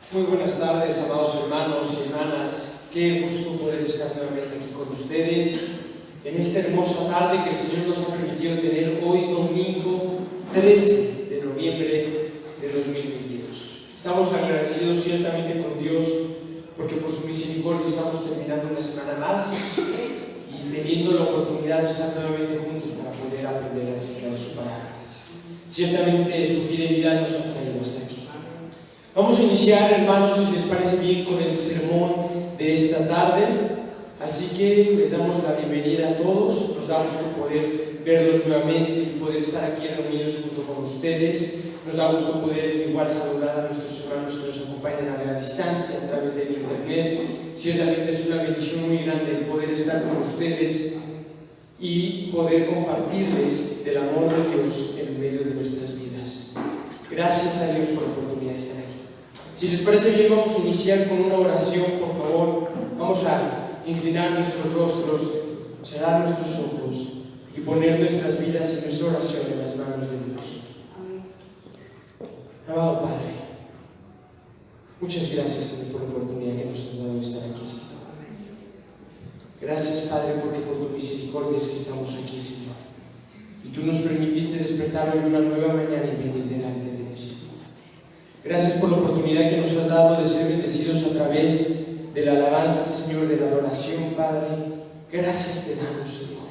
Muy buenas tardes, amados hermanos y hermanas. Qué gusto poder estar nuevamente aquí con ustedes en esta hermosa tarde que el Señor nos ha permitido tener hoy, domingo 13 de noviembre de 2022. Estamos agradecidos ciertamente con Dios porque por su misericordia estamos terminando una semana más y teniendo la oportunidad de estar nuevamente juntos para poder aprender acerca de su palabra. Ciertamente su fidelidad nos ha traído hasta aquí. Vamos a iniciar, hermanos, si les parece bien, con el sermón de esta tarde. Así que les damos la bienvenida a todos. Nos da gusto poder verlos nuevamente y poder estar aquí reunidos junto con ustedes. Nos da gusto poder igual saludar a nuestros hermanos que nos acompañan a la distancia a través del internet. Ciertamente es una bendición muy grande el poder estar con ustedes y poder compartirles del amor de Dios en medio de nuestras vidas. Gracias a Dios por la oportunidad de estar aquí. Si les parece bien, vamos a iniciar con una oración, por favor. Vamos a inclinar nuestros rostros, cerrar nuestros ojos y poner nuestras vidas y nuestra oración en las manos de Dios. Amado Padre, muchas gracias, Señor, por la oportunidad que nos has dado de estar aquí, Señor. Gracias, Padre, porque por tu misericordia es que estamos aquí, Señor. Y tú nos permitiste despertar hoy una nueva mañana y venir delante de ti, Señor. Gracias por la oportunidad que nos has dado de ser bendecidos a través de la alabanza, Señor, de la adoración, Padre. Gracias te damos, Señor.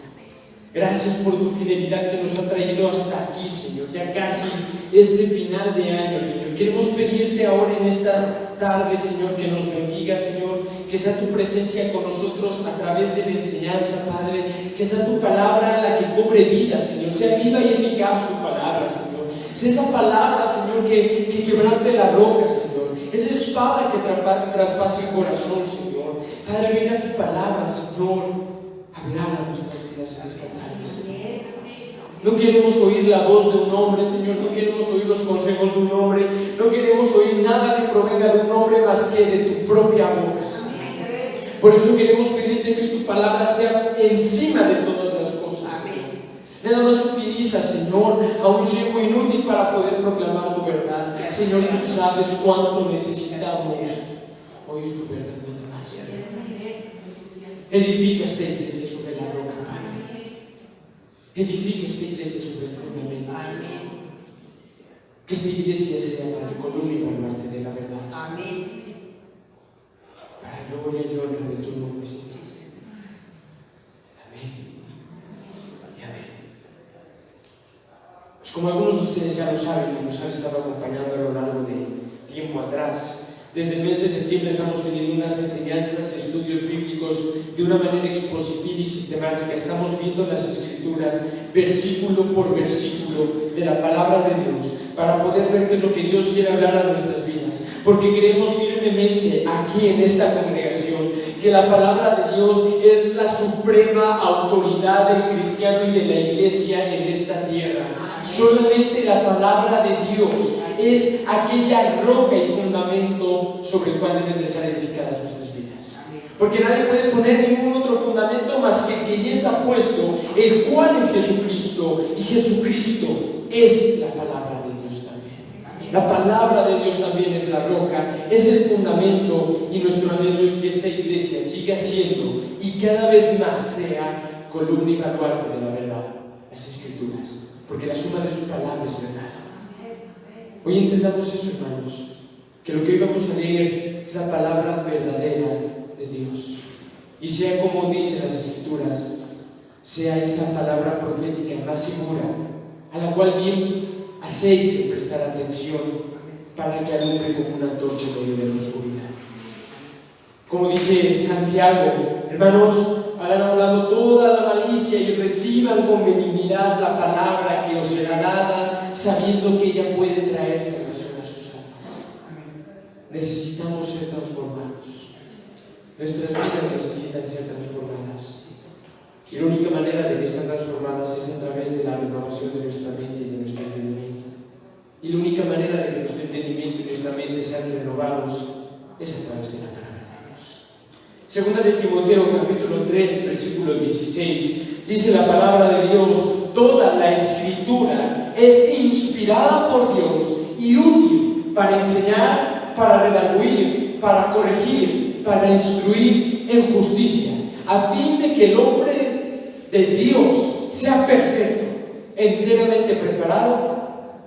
Gracias por tu fidelidad que nos ha traído hasta aquí, Señor. Ya casi este final de año, Señor. Queremos pedirte ahora en esta tarde, Señor, que nos bendiga, Señor. Que sea tu presencia con nosotros a través de la enseñanza, Padre. Que sea tu palabra la que cobre vida, Señor. Sea viva y eficaz tu palabra, Señor. Sea esa palabra, Señor, que quebrante la roca, Señor. Esa espada que traspase el corazón, Señor. Padre, ven a tu palabra, Señor. Hablar a nuestras vidas en esta tarde, Señor. No queremos oír la voz de un hombre, Señor. No queremos oír los consejos de un hombre. No queremos oír nada que provenga de un hombre más que de tu propia boca, Señor. Por eso queremos pedirte que tu palabra sea encima de todas las cosas, Señor. Nada más utiliza, Señor, a un siervo inútil para poder proclamar tu verdad. Señor, tú sabes cuánto necesitamos oír tu verdad. Edifica esta iglesia sobre la roca, Padre. Edifica esta iglesia sobre el fundamento. Que esta iglesia sea para el columna y baluarte de la verdad. Amén. Para la gloria y honra de tu nombre, Señor. Amén. Y amén. Pues como algunos de ustedes ya lo saben y nos han estado acompañando a lo largo de tiempo atrás, desde el mes de septiembre estamos teniendo unas enseñanzas y estudios bíblicos de una manera expositiva y sistemática. Estamos viendo las Escrituras versículo por versículo de la palabra de Dios para poder ver qué es lo que Dios quiere hablar a nuestras vidas. Porque creemos firmemente aquí en esta congregación que la palabra de Dios es la suprema autoridad del cristiano y de la iglesia en esta tierra. Solamente la palabra de Dios es aquella roca y fundamento sobre el cual deben de estar edificadas nuestras vidas. Porque nadie puede poner ningún otro fundamento más que el que ya está puesto, el cual es Jesucristo, y Jesucristo es la palabra de Dios también. La palabra de Dios también es la roca, es el fundamento, y nuestro anhelo es que esta iglesia siga siendo y cada vez más sea columna y baluarte de la verdad, las Escrituras, porque la suma de su palabra es verdad. Hoy entendamos eso, hermanos, que lo que hoy vamos a leer es la palabra verdadera de Dios. Y sea como dicen las Escrituras, sea esa palabra profética más segura, a la cual bien hacéis en prestar atención para que alumbre como una antorcha en medio de la oscuridad. Como dice Santiago, hermanos, hagan a un lado toda la malicia y reciban con benignidad la palabra que os será dada, sabiendo que ella puede traer salvación a sus almas. Necesitamos ser transformados. Nuestras vidas necesitan ser transformadas. Y la única manera de que sean transformadas es a través de la renovación de nuestra mente y de nuestro entendimiento. Y la única manera de que nuestro entendimiento y nuestra mente sean renovados es a través de la palabra. Segunda de Timoteo, capítulo 3, versículo 16, dice la palabra de Dios: toda la Escritura es inspirada por Dios y útil para enseñar, para redarguir, para corregir, para instruir en justicia, a fin de que el hombre de Dios sea perfecto, enteramente preparado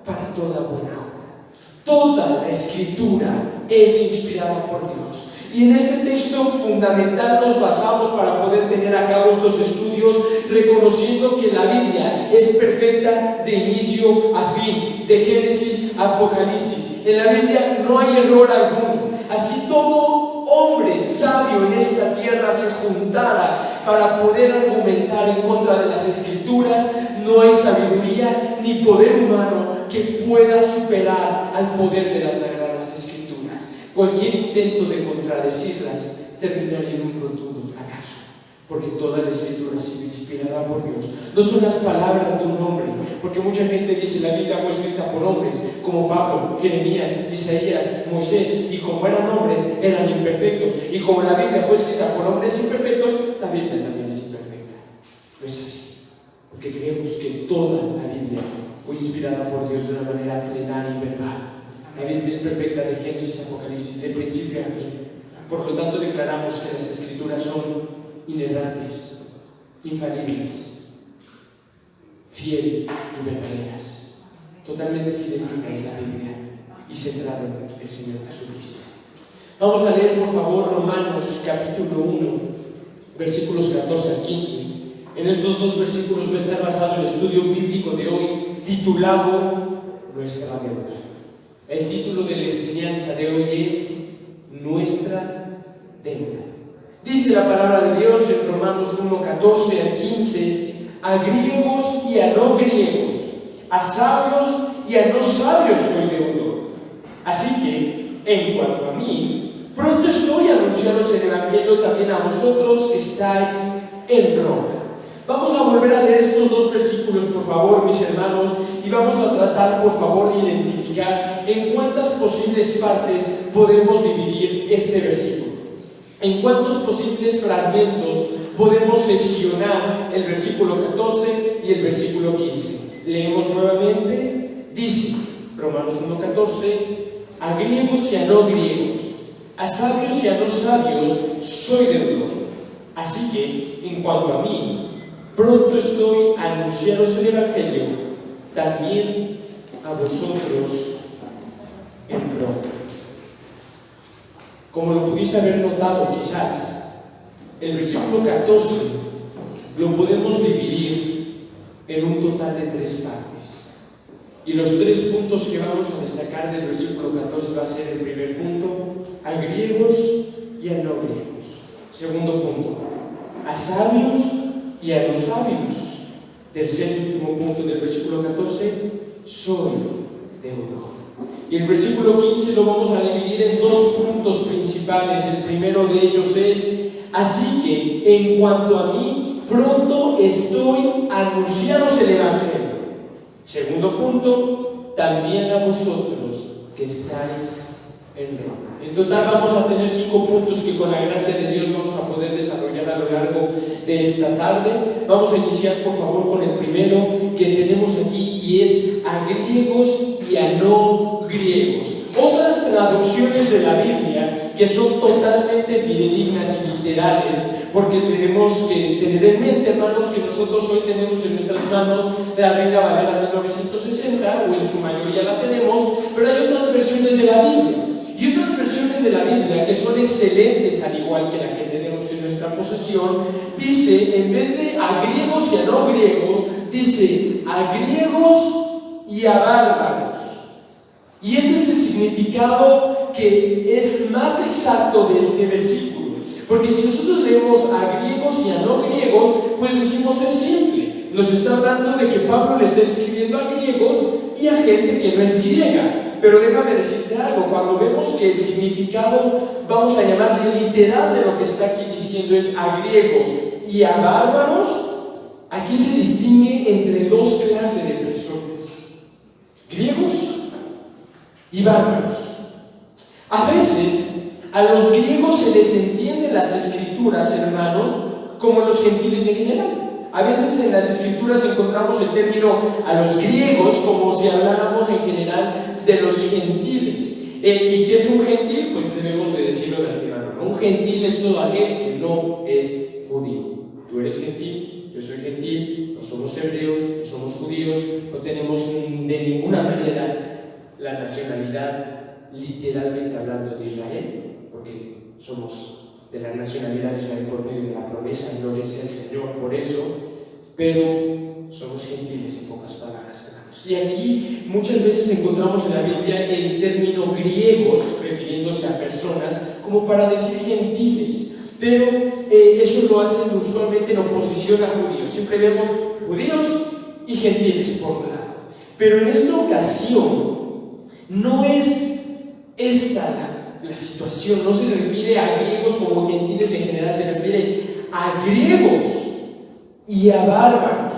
para toda buena obra. Toda la Escritura es inspirada por Dios. Y en este texto fundamental nos basamos para poder tener a cabo estos estudios, reconociendo que la Biblia es perfecta de inicio a fin, de Génesis a Apocalipsis. En la Biblia no hay error alguno. Así todo hombre sabio en esta tierra se juntara para poder argumentar en contra de las Escrituras, no hay sabiduría ni poder humano que pueda superar al poder de las Sagradas Escrituras. Cualquier intento de contradecirlas terminaría en un rotundo fracaso, porque toda la Escritura ha sido inspirada por Dios. No son las palabras de un hombre, porque mucha gente dice la Biblia fue escrita por hombres como Pablo, Jeremías, Isaías, Moisés, y como eran hombres eran imperfectos, y como la Biblia fue escrita por hombres imperfectos, la Biblia también es imperfecta. No es así, porque creemos que toda la Biblia fue inspirada por Dios de una manera plenaria y verbal. La Biblia es perfecta de Génesis a Apocalipsis, de principio a fin. Por lo tanto, declaramos que las Escrituras son inerrantes, infalibles, fieles y verdaderas. Totalmente fidedigna es la Biblia y centrada en el Señor Jesucristo. Vamos a leer, por favor, Romanos capítulo 1, versículos 14 al 15. En estos dos versículos va a estar basado el estudio bíblico de hoy, titulado Nuestra Deuda. El título de la enseñanza de hoy es Nuestra Deuda. Dice la palabra de Dios en Romanos 1, 14 al 15, a griegos y a no griegos, a sabios y a no sabios soy deudor. Así que, en cuanto a mí, pronto estoy a anunciaros el Evangelio también a vosotros que estáis en Roma. Vamos a volver a leer estos dos versículos, por favor, mis hermanos, y vamos a tratar, por favor, de identificar en cuántas posibles partes podemos dividir este versículo. En cuántos posibles fragmentos podemos seccionar el versículo 14 y el versículo 15. Leemos nuevamente. Dice, Romanos 1:14, a griegos y a no griegos, a sabios y a no sabios soy deudor. Así que, en cuanto a mí, pronto estoy a anunciaros el Evangelio también a vosotros en Roma. Como lo pudiste haber notado quizás, el versículo 14 lo podemos dividir en un total de 3 partes. Y los 3 puntos que vamos a destacar del versículo 14 va a ser el primer punto, a griegos y a no griegos. Segundo punto, a sabios y a los sabios. Tercer y último punto del versículo 14, soy deudor. Y el versículo 15 lo vamos a dividir en 2 puntos principales. El primero de ellos es, así que en cuanto a mí, pronto estoy a anunciaros el Evangelio. Segundo punto, también a vosotros que estáis en Roma. En total vamos a tener 5 puntos que con la gracia de Dios vamos a poder desarrollar a lo largo de esta tarde. Vamos a iniciar, por favor, con el primero que tenemos aquí, y es a griegos y a no griegos. Otras traducciones de la Biblia que son totalmente fidedignas y literales, porque tenemos que tener en mente, hermanos, que nosotros hoy tenemos en nuestras manos la Reina Valera 1960, o en su mayoría la tenemos, pero hay otras versiones de la Biblia. Y otras versiones de la Biblia que son excelentes, al igual que la que tenemos en nuestra posesión, dice, en vez de a griegos y a no griegos, dice a griegos y a bárbaros. Y este es el significado que es más exacto de este versículo. Porque si nosotros leemos a griegos y a no griegos, pues decimos es simple. Nos está hablando de que Pablo le está escribiendo a griegos y a gente que no es griega. Pero déjame decirte algo, cuando vemos que el significado, vamos a llamarle literal de lo que está aquí diciendo, es a griegos y a bárbaros, aquí se distingue entre 2 clases de personas: griegos y bárbaros. A veces a los griegos se les entiende las escrituras, hermanos, como los gentiles en general. A veces en las escrituras encontramos el término a los griegos como si habláramos en general de los gentiles. ¿Y qué es un gentil? Pues debemos de decirlo de antemano, ¿no? Un gentil es todo aquel que no es judío. Tú eres gentil, yo soy gentil, no somos hebreos, no somos judíos, no tenemos de ninguna manera la nacionalidad, literalmente hablando, de Israel, porque somos de la nacionalidad de Israel por medio de la promesa, gloria sea el Señor por eso, pero somos gentiles en pocas palabras, hermanos. Y aquí muchas veces encontramos en la Biblia el término griegos, refiriéndose a personas, como para decir gentiles, pero eso lo hacen usualmente en oposición a judíos. Siempre vemos judíos y gentiles por un lado, pero en esta ocasión no es esta la situación, no se refiere a griegos como gentiles en general, se refiere a griegos y a bárbaros.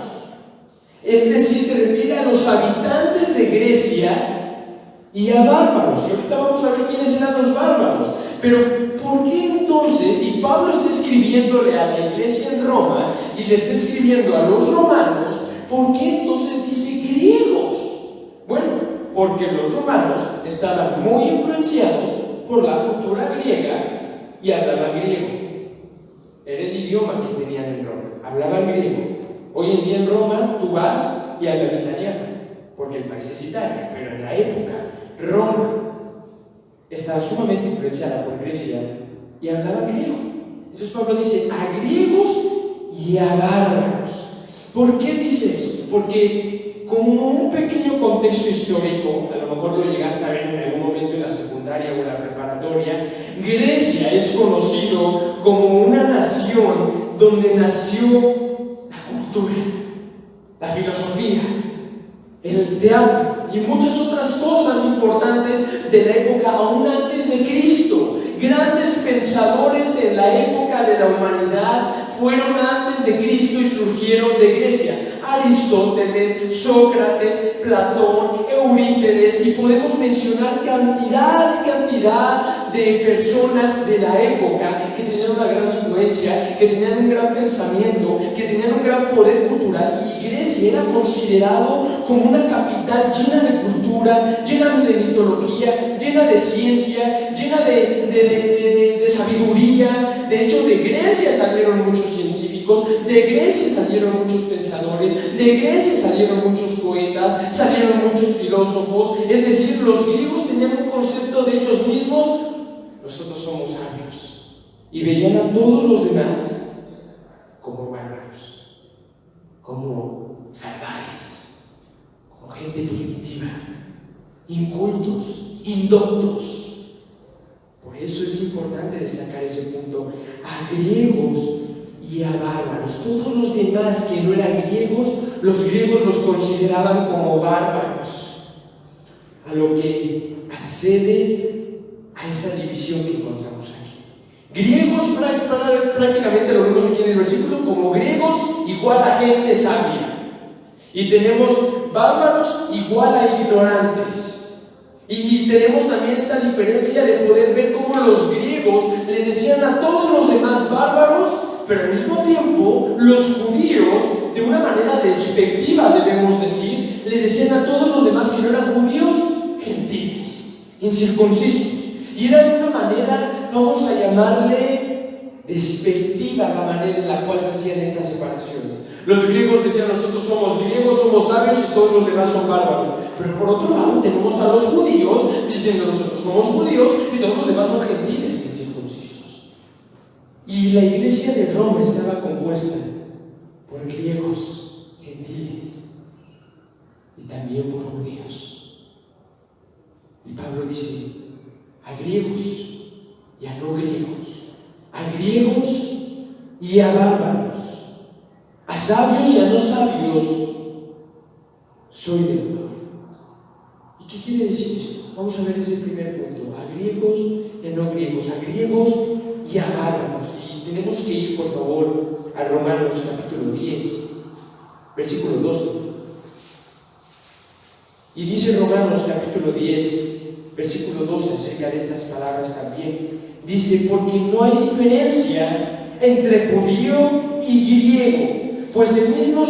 Es decir, se refiere a los habitantes de Grecia y a bárbaros. Y ahorita vamos a ver quiénes eran los bárbaros. Pero ¿por qué entonces, si Pablo está escribiéndole a la iglesia en Roma y le está escribiendo a los romanos, ¿por qué entonces dice griegos? Bueno, porque los romanos estaban muy influenciados por la cultura griega y hablaban griego. Era el idioma que tenían en Roma, hablaban griego. Hoy en día en Roma tú vas y hablan italiano, porque el país es Italia, pero en la época Roma estaba sumamente influenciada por Grecia y hablaba griego. Entonces Pablo dice a griegos y a bárbaros. ¿Por qué dice esto? Porque como un pequeño contexto histórico, a lo mejor lo llegaste a ver en algún momento en la secundaria o en la preparatoria, Grecia es conocido como una nación donde nació la cultura, la filosofía, el teatro y muchas otras cosas importantes de la época aún antes de Cristo. Grandes pensadores en la época de la humanidad fueron antes de Cristo y surgieron de Grecia. Aristóteles, Sócrates, Platón, Eurípides, y podemos mencionar cantidad de personas de la época que tenían una gran influencia, que tenían un gran pensamiento, que tenían un gran poder cultural, y Grecia era considerado como una capital llena de cultura, llena de mitología, llena de ciencia, llena de sabiduría. De hecho, de Grecia salieron muchos científicos, de Grecia salieron muchos pensadores, de Grecia salieron muchos poetas, salieron muchos filósofos. Es decir, los griegos tenían un concepto de ellos mismos: nosotros somos sabios, y veían a todos los demás como bárbaros, como salvajes, como gente primitiva, incultos, indoctos. Por eso es importante destacar ese punto: a griegos y a bárbaros. Todos los demás que no eran griegos, los griegos los consideraban como bárbaros, a lo que accede a esa división que encontramos aquí. Griegos, prácticamente lo vemos aquí en el versículo, como griegos igual a gente sabia, y tenemos bárbaros igual a ignorantes. Y tenemos también esta diferencia de poder ver cómo los griegos le decían a todos los demás bárbaros, pero al mismo tiempo los judíos, de una manera despectiva debemos decir, le decían a todos los demás que no eran judíos, gentiles, incircuncisos. Y era de una manera, vamos a llamarle despectiva, la manera en la cual se hacían estas separaciones. Los griegos decían: nosotros somos griegos, somos sabios, y todos los demás son bárbaros. Pero por otro lado tenemos a los judíos diciendo: nosotros somos judíos y todos los demás son gentiles, incircuncisos. Y la iglesia de Roma estaba compuesta por griegos, gentiles, y también por judíos. Y Pablo dice: a griegos y a no griegos, a griegos y a bárbaros, a sabios y a no sabios, soy deudor. ¿Y qué quiere decir esto? Vamos a ver ese primer punto: a griegos y a no griegos, a griegos y a bárbaros. Y tenemos que ir, por favor, a Romanos capítulo 10, versículo 12. Y dice Romanos capítulo 10, versículo 12, acerca de estas palabras también. Dice: porque no hay diferencia entre judío y griego, pues el mismo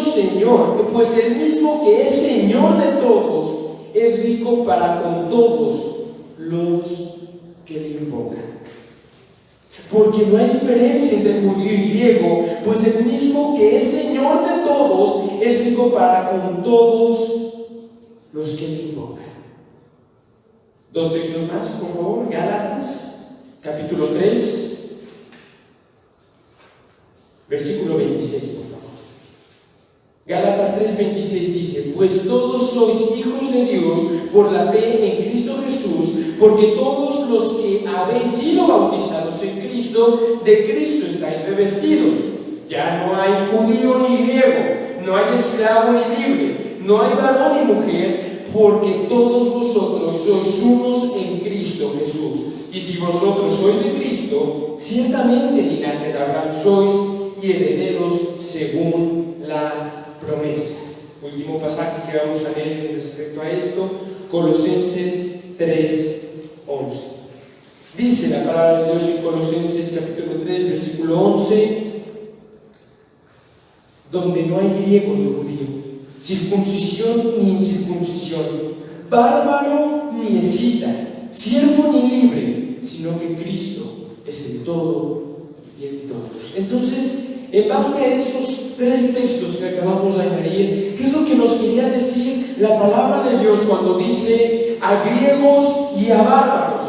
que es Señor de todos, es rico para con todos los que le invocan. Porque no hay diferencia entre judío y griego, pues el mismo que es Señor de todos es rico para con todos los que le invocan. Dos textos más, por favor. Gálatas, capítulo 3, versículo 26, por favor. Gálatas 3:26 dice: pues todos sois hijos de Dios por la fe en Cristo Jesús, porque todos los que habéis sido bautizados en Cristo, de Cristo estáis revestidos. Ya no hay judío ni griego, no hay esclavo ni libre, no hay varón ni mujer, porque todos vosotros sois unos en Cristo Jesús. Y si vosotros sois de Cristo, ciertamente linaje de Abraham sois y herederos según la promesa. Último pasaje que vamos a leer respecto a esto, Colosenses 3:11. Dice la palabra de Dios en Colosenses capítulo 3, versículo 11, donde no hay griego ni judío, circuncisión ni incircuncisión, bárbaro ni escita, siervo ni libre, sino que Cristo es el todo y en todos. Entonces, en base a esos tres textos que acabamos de añadir, ¿qué es lo que nos quería decir la palabra de Dios cuando dice a griegos y a bárbaros?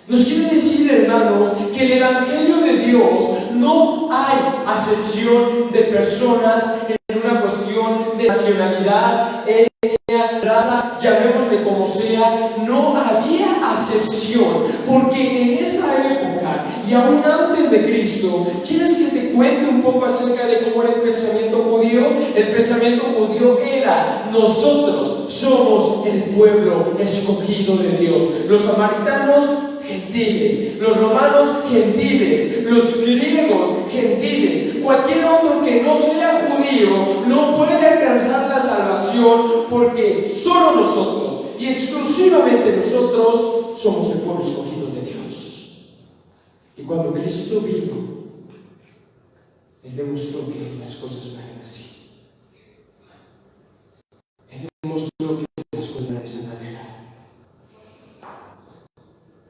Nos quiere decir, hermanos, que en el Evangelio de Dios no hay acepción de personas en una cuestión de nacionalidad, etnia, raza, llamémosle como sea. No había acepción, porque en esa época y aún antes de Cristo, ¿quieres que te cuente un poco acerca de cómo era el pensamiento judío? El pensamiento judío era: nosotros somos el pueblo escogido de Dios. Los samaritanos, gentiles; los romanos, gentiles; los griegos, gentiles. Cualquier otro que no sea judío no puede alcanzar la salvación, porque solo nosotros y exclusivamente nosotros somos el pueblo escogido de Dios. Y cuando Cristo vino, Él demostró que las cosas no eran así. Él demostró que las cosas no eran de esa manera.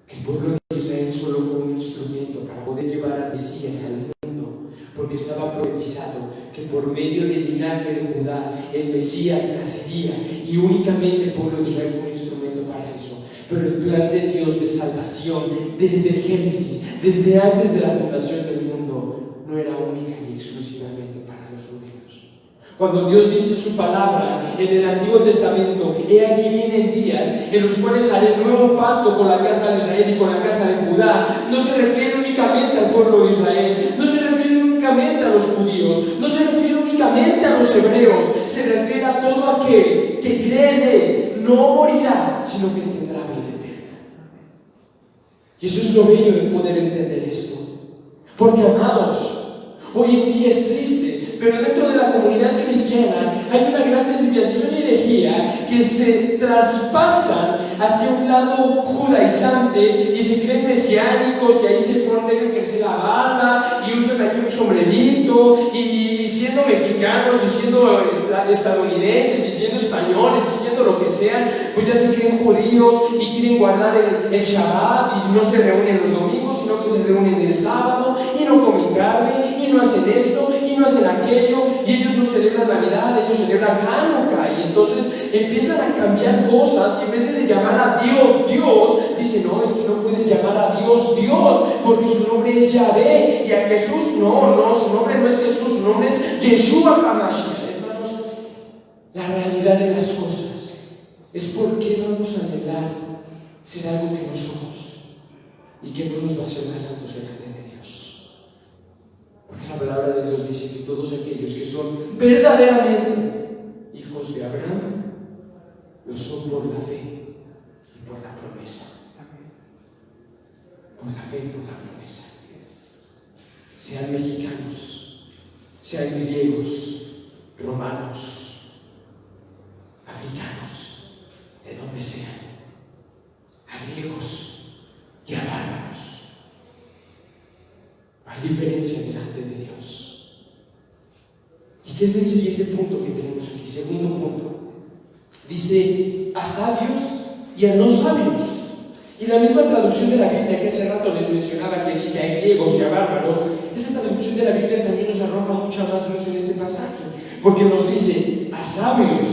El pueblo de Israel solo fue un instrumento para poder llevar al Mesías al mundo, porque estaba profetizado que por medio del linaje de Judá el Mesías nacería, y únicamente el pueblo de Israel fue un instrumento para eso. Pero el plan de Dios de salvación desde el Génesis, desde antes de la fundación del mundo, no era única y exclusivamente para los judíos. Cuando Dios dice su palabra en el Antiguo Testamento: he aquí vienen días en los cuales haré nuevo pacto con la casa de Israel y con la casa de Judá, no se refiere únicamente al pueblo de Israel, no se refiere únicamente a los judíos, no se refiere únicamente a los hebreos, se refiere a todo aquel que cree en Él, no morirá, sino que tendrá vida eterna. Y eso es lo bello de poder entender esto, porque, amados, hoy en día es triste, pero dentro de la comunidad cristiana hay una gran desviación y herejía que se traspasan hacia un lado judaizante y se creen mesiánicos, y ahí se ponen, dejan crecer la barba y usan aquí un sombrerito, y siendo mexicanos y siendo estadounidenses y siendo españoles y siendo lo que sean, pues ya se creen judíos y quieren guardar el Shabbat, y no se reúnen los domingos, sino que se reúnen el sábado y no comen carne y no hacen esto y no hacen aquello, y ellos no celebran Navidad, ellos celebran Hanukkah, y entonces empiezan a cambiar cosas, y en vez de llamar a Dios Dios, dicen: no, es que no puedes llamar a Dios Dios, porque su nombre es Yahvé, y a Jesús no, su nombre no es Jesús, su nombre es Yeshua HaMashiach. Hermanos, la realidad de las cosas es por qué vamos a anhelar ser algo que no somos y que no nos va a hacer más santos delante de Dios. Porque la palabra de Dios dice que todos aquellos que son verdaderamente hijos de Abraham lo son por la fe y por la promesa. Por la fe y por la promesa. Sean mexicanos, sean griegos, romanos, africanos, de donde sean, a griegos y a bárbaros. No hay diferencia delante de Dios. ¿Y qué es el siguiente punto que tenemos aquí? Segundo punto. Dice: a sabios y a no sabios. Y la misma traducción de la Biblia que hace rato les mencionaba, que dice a griegos y a bárbaros, esa traducción de la Biblia también nos arroja mucha más luz en este pasaje, porque nos dice a sabios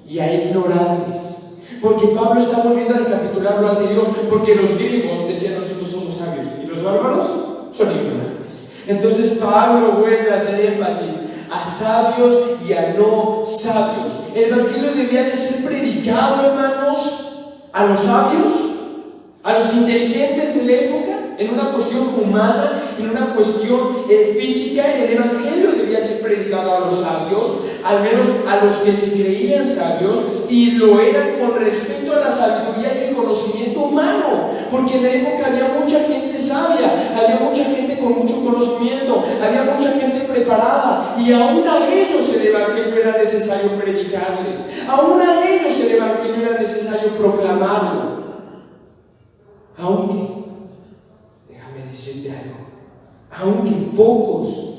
y a ignorantes. Porque Pablo está volviendo a recapitular lo anterior, porque los griegos decían nosotros somos sabios y los bárbaros son ignorantes. Entonces Pablo vuelve a hacer énfasis a sabios y a no sabios. El evangelio debía de ser predicado, hermanos, a los sabios, a los inteligentes de la época, en una cuestión humana, en una cuestión física. El evangelio debía ser predicado a los sabios, al menos a los que se creían sabios, y lo eran con respecto a la sabiduría y el conocimiento humano, porque en la época había mucha gente sabia, había mucha gente con mucho conocimiento, había mucha gente preparada, y aún a ellos el evangelio era necesario predicarles, aún a ellos el evangelio era necesario proclamarlo. Aunque, déjame decirte algo, aunque pocos,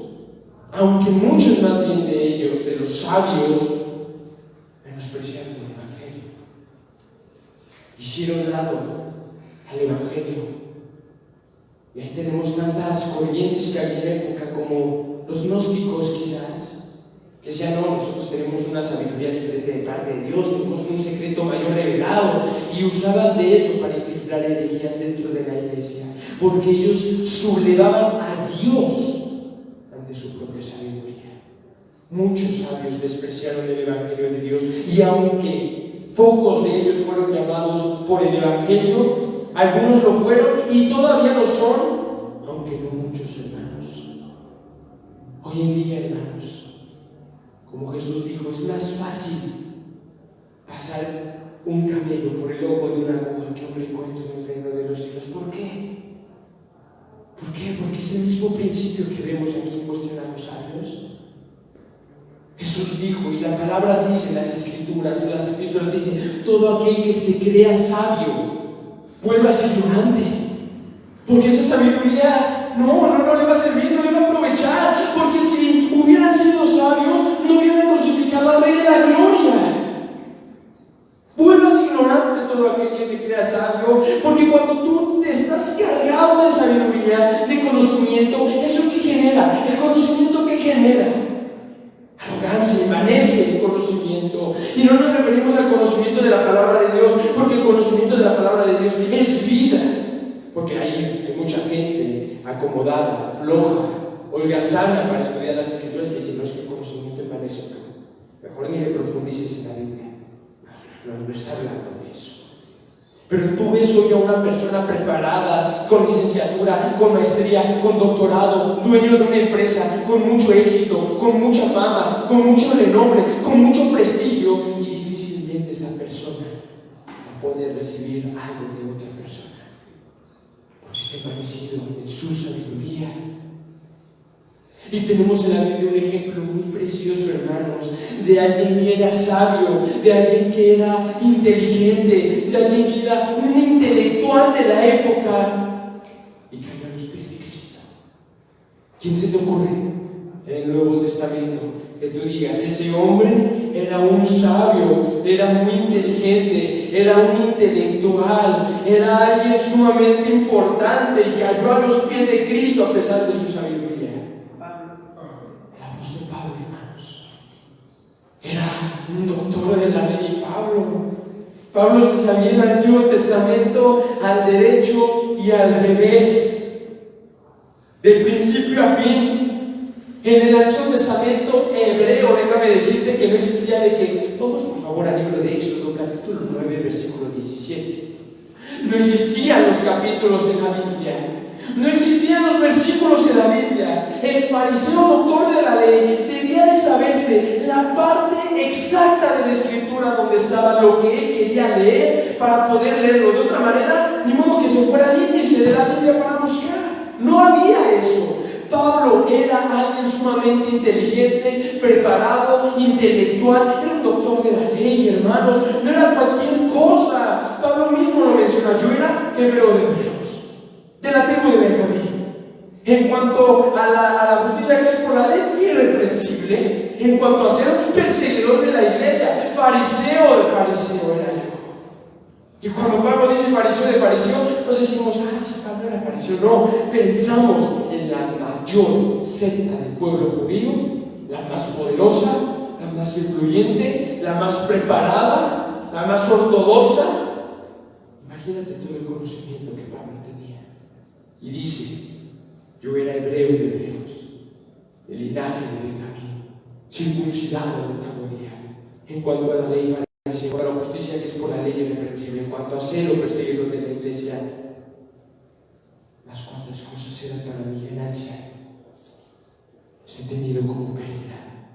aunque muchos más bien de ellos, de los sabios, menospreciaron el evangelio, hicieron lado al evangelio. Y ahí tenemos tantas corrientes que había en la época, como los gnósticos quizás, que decían, no, nosotros tenemos una sabiduría diferente de parte de Dios, tenemos un secreto mayor revelado, y usaban de eso para infiltrar herejías dentro de la iglesia, porque ellos sublevaban a Dios ante su propia sabiduría. Muchos sabios despreciaron el evangelio de Dios, y aunque pocos de ellos fueron llamados por el evangelio, algunos lo fueron y todavía lo son, aunque no muchos, hermanos. Hoy en día, hermanos, como Jesús dijo, es más fácil pasar un camello por el ojo de una aguja que un rico entre en el reino de los cielos. ¿Por qué? ¿Por qué? Porque es el mismo principio que vemos aquí en cuestión a los sabios. Jesús dijo, y la palabra dice en las escrituras, en las epístolas dice, todo aquel que se crea sabio, vuelva a ser ignorante, porque esa sabiduría no le va a servir, no le va a aprovechar, porque si hubieran sido sabios, no hubieran crucificado al Rey de la Gloria. Vuelvas ignorante todo aquel que se crea sabio, porque cuando tú te estás cargado de sabiduría, de conocimiento, ¿eso qué genera? El conocimiento que genera arrogancia, envanece el conocimiento. Y no nos referimos al conocimiento de la palabra de Dios, porque el conocimiento de la palabra de Dios es vida. Porque hay mucha gente acomodada, floja, holgazana para estudiar las escrituras, que dicen, no, es que el conocimiento envanece. Mejor ni le profundices en la Biblia. No está hablando de eso. Pero tú ves hoy a una persona preparada, con licenciatura, con maestría, con doctorado, dueño de una empresa, con mucho éxito, con mucha fama, con mucho renombre, con mucho prestigio, y difícilmente esa persona puede recibir algo de otra persona, porque está envanecido en su sabiduría. Y tenemos en la Biblia un ejemplo muy precioso, hermanos, de alguien que era sabio, de alguien que era inteligente, de alguien que era un intelectual de la época, y cayó a los pies de Cristo. ¿Quién se te ocurre en el Nuevo Testamento que tú digas, ese hombre era un sabio, era muy inteligente, era un intelectual, era alguien sumamente importante y cayó a los pies de Cristo a pesar de su sabiduría? Era un doctor de la ley, Pablo se sabía el Antiguo Testamento al derecho y al revés, de principio a fin. En el Antiguo Testamento hebreo, déjame decirte que no existía de que, vamos por favor al libro de Éxodo, capítulo 9, versículo 17. No existían los capítulos en la Biblia. No existían los versículos en la Biblia. El fariseo doctor de la ley debía de saberse la parte exacta de la escritura donde estaba lo que él quería leer para poder leerlo. De otra manera, ni modo que se fuera al índice de la Biblia para buscar. No había eso. Pablo era alguien sumamente inteligente, preparado, intelectual. Era un doctor de la ley, hermanos. No era cualquier cosa. Pablo mismo lo menciona. Yo era hebreo de hebreos, de la tribu de Benjamín. En cuanto a la justicia que es por la ley, irreprensible. En cuanto a ser un perseguidor de la iglesia, fariseo de fariseo era yo. Y cuando Pablo dice fariseo de fariseo, no decimos, sí, Pablo era fariseo. No, pensamos en la mayor secta del pueblo judío, la más poderosa, la más influyente, la más preparada, la más ortodoxa. Imagínate todo el conocimiento que Pablo tenía. Y dice, yo era hebreo de hebreos, de linaje de Benjamín, circuncidado de octavo día. En cuanto a la ley farisea, en cuanto a la justicia que es por la ley irreprensible, en cuanto a celo perseguidor de la iglesia, las cuantas cosas eran para mi ganancia, les he tenido como pérdida.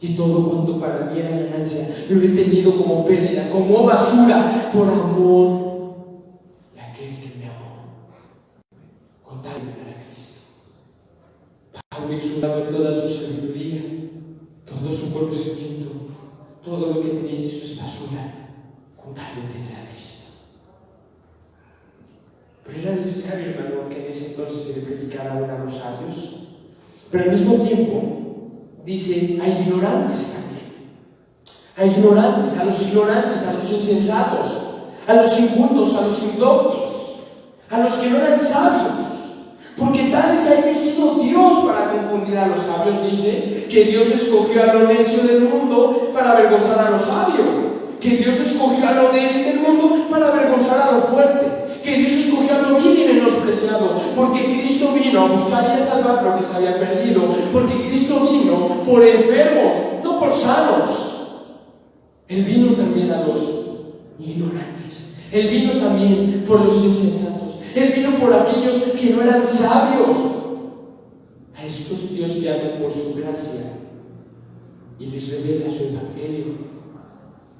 Y todo cuanto para mí era ganancia, lo he tenido como pérdida, como basura, por amor de aquel que me amó. Con tal de ganar a Cristo. Pablo exultaba en toda su sabiduría, todo su conocimiento, todo lo que tenéis de eso es basura, con tal de tener a Cristo. Pero era necesario, hermano, que en ese entonces se le predicara aún a los sabios. Pero al mismo tiempo, dice, hay ignorantes también. Hay ignorantes, a los insensatos, a los incultos, a los indoctos, a los que no eran sabios. Porque tales ha elegido Dios para confundir a los sabios. Dice que Dios escogió a lo necio del mundo para avergonzar a lo sabio. Que Dios escogió a lo débil del mundo para avergonzar a lo fuerte. Que Dios escogió a lo vil y menospreciado. Porque Cristo vino a buscar y a salvar lo que se había perdido. Porque Cristo vino por enfermos, no por sanos. Él vino también a los ignorantes. Él vino también por los insensatos. Él vino por aquellos que no eran sabios. A estos Dios llama por su gracia y les revela su evangelio.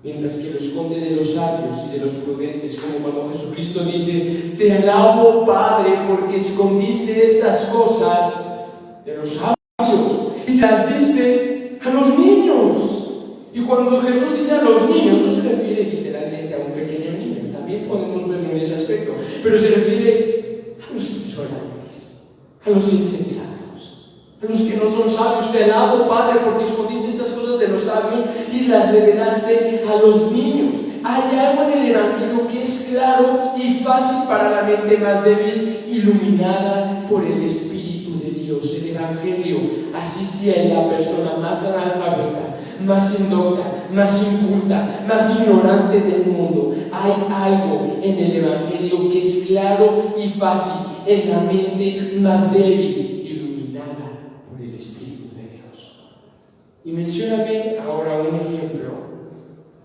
Mientras que lo esconde de los sabios y de los prudentes, como cuando Jesucristo dice, te alabo, Padre, porque escondiste estas cosas de los sabios y se las diste a los niños. Y cuando Jesús dice a los niños, no se refiere literalmente a un pequeño niño, también podemos verlo en ese aspecto, pero se refiere a los ignorantes, a los insensatos, a los que no son sabios. Te alabo, Padre, porque escondiste estas cosas de los sabios y las revelaste a los niños. Hay algo en el Evangelio que es claro y fácil para la mente más débil, iluminada por el Espíritu de Dios. El Evangelio, así sea en la persona más analfabeta, más indocta, más inculta, más ignorante del mundo, hay algo en el Evangelio que es claro y fácil en la mente más débil, iluminada por el Espíritu de Dios. Y mencióname ahora un ejemplo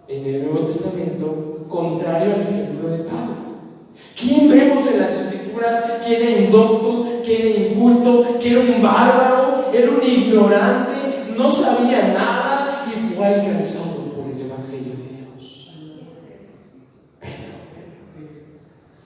en el Nuevo Testamento contrario al ejemplo de Pablo. ¿Quién vemos en las Escrituras que era indocto, que era inculto, que era un bárbaro, era un ignorante, no sabía nada y fue alcanzado por el Evangelio de Dios? Pedro.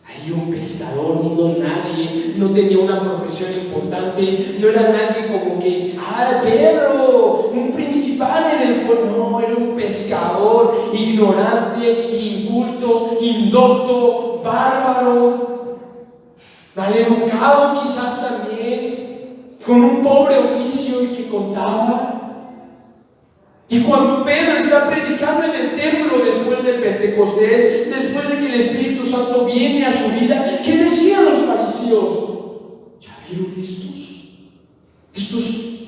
Hay un pescador, un don nadie, no tenía una profesión importante, no era nadie como que, Pedro, un principal en el pueblo. No, era un pescador, ignorante, inculto, indocto, bárbaro, maleducado quizás también, con un pobre oficio y que contaba. Y cuando Pedro está predicando en el templo después de Pentecostés, después de que el Espíritu Santo viene a su vida, ¿qué decían los fariseos? ¿Ya vieron estos? Estos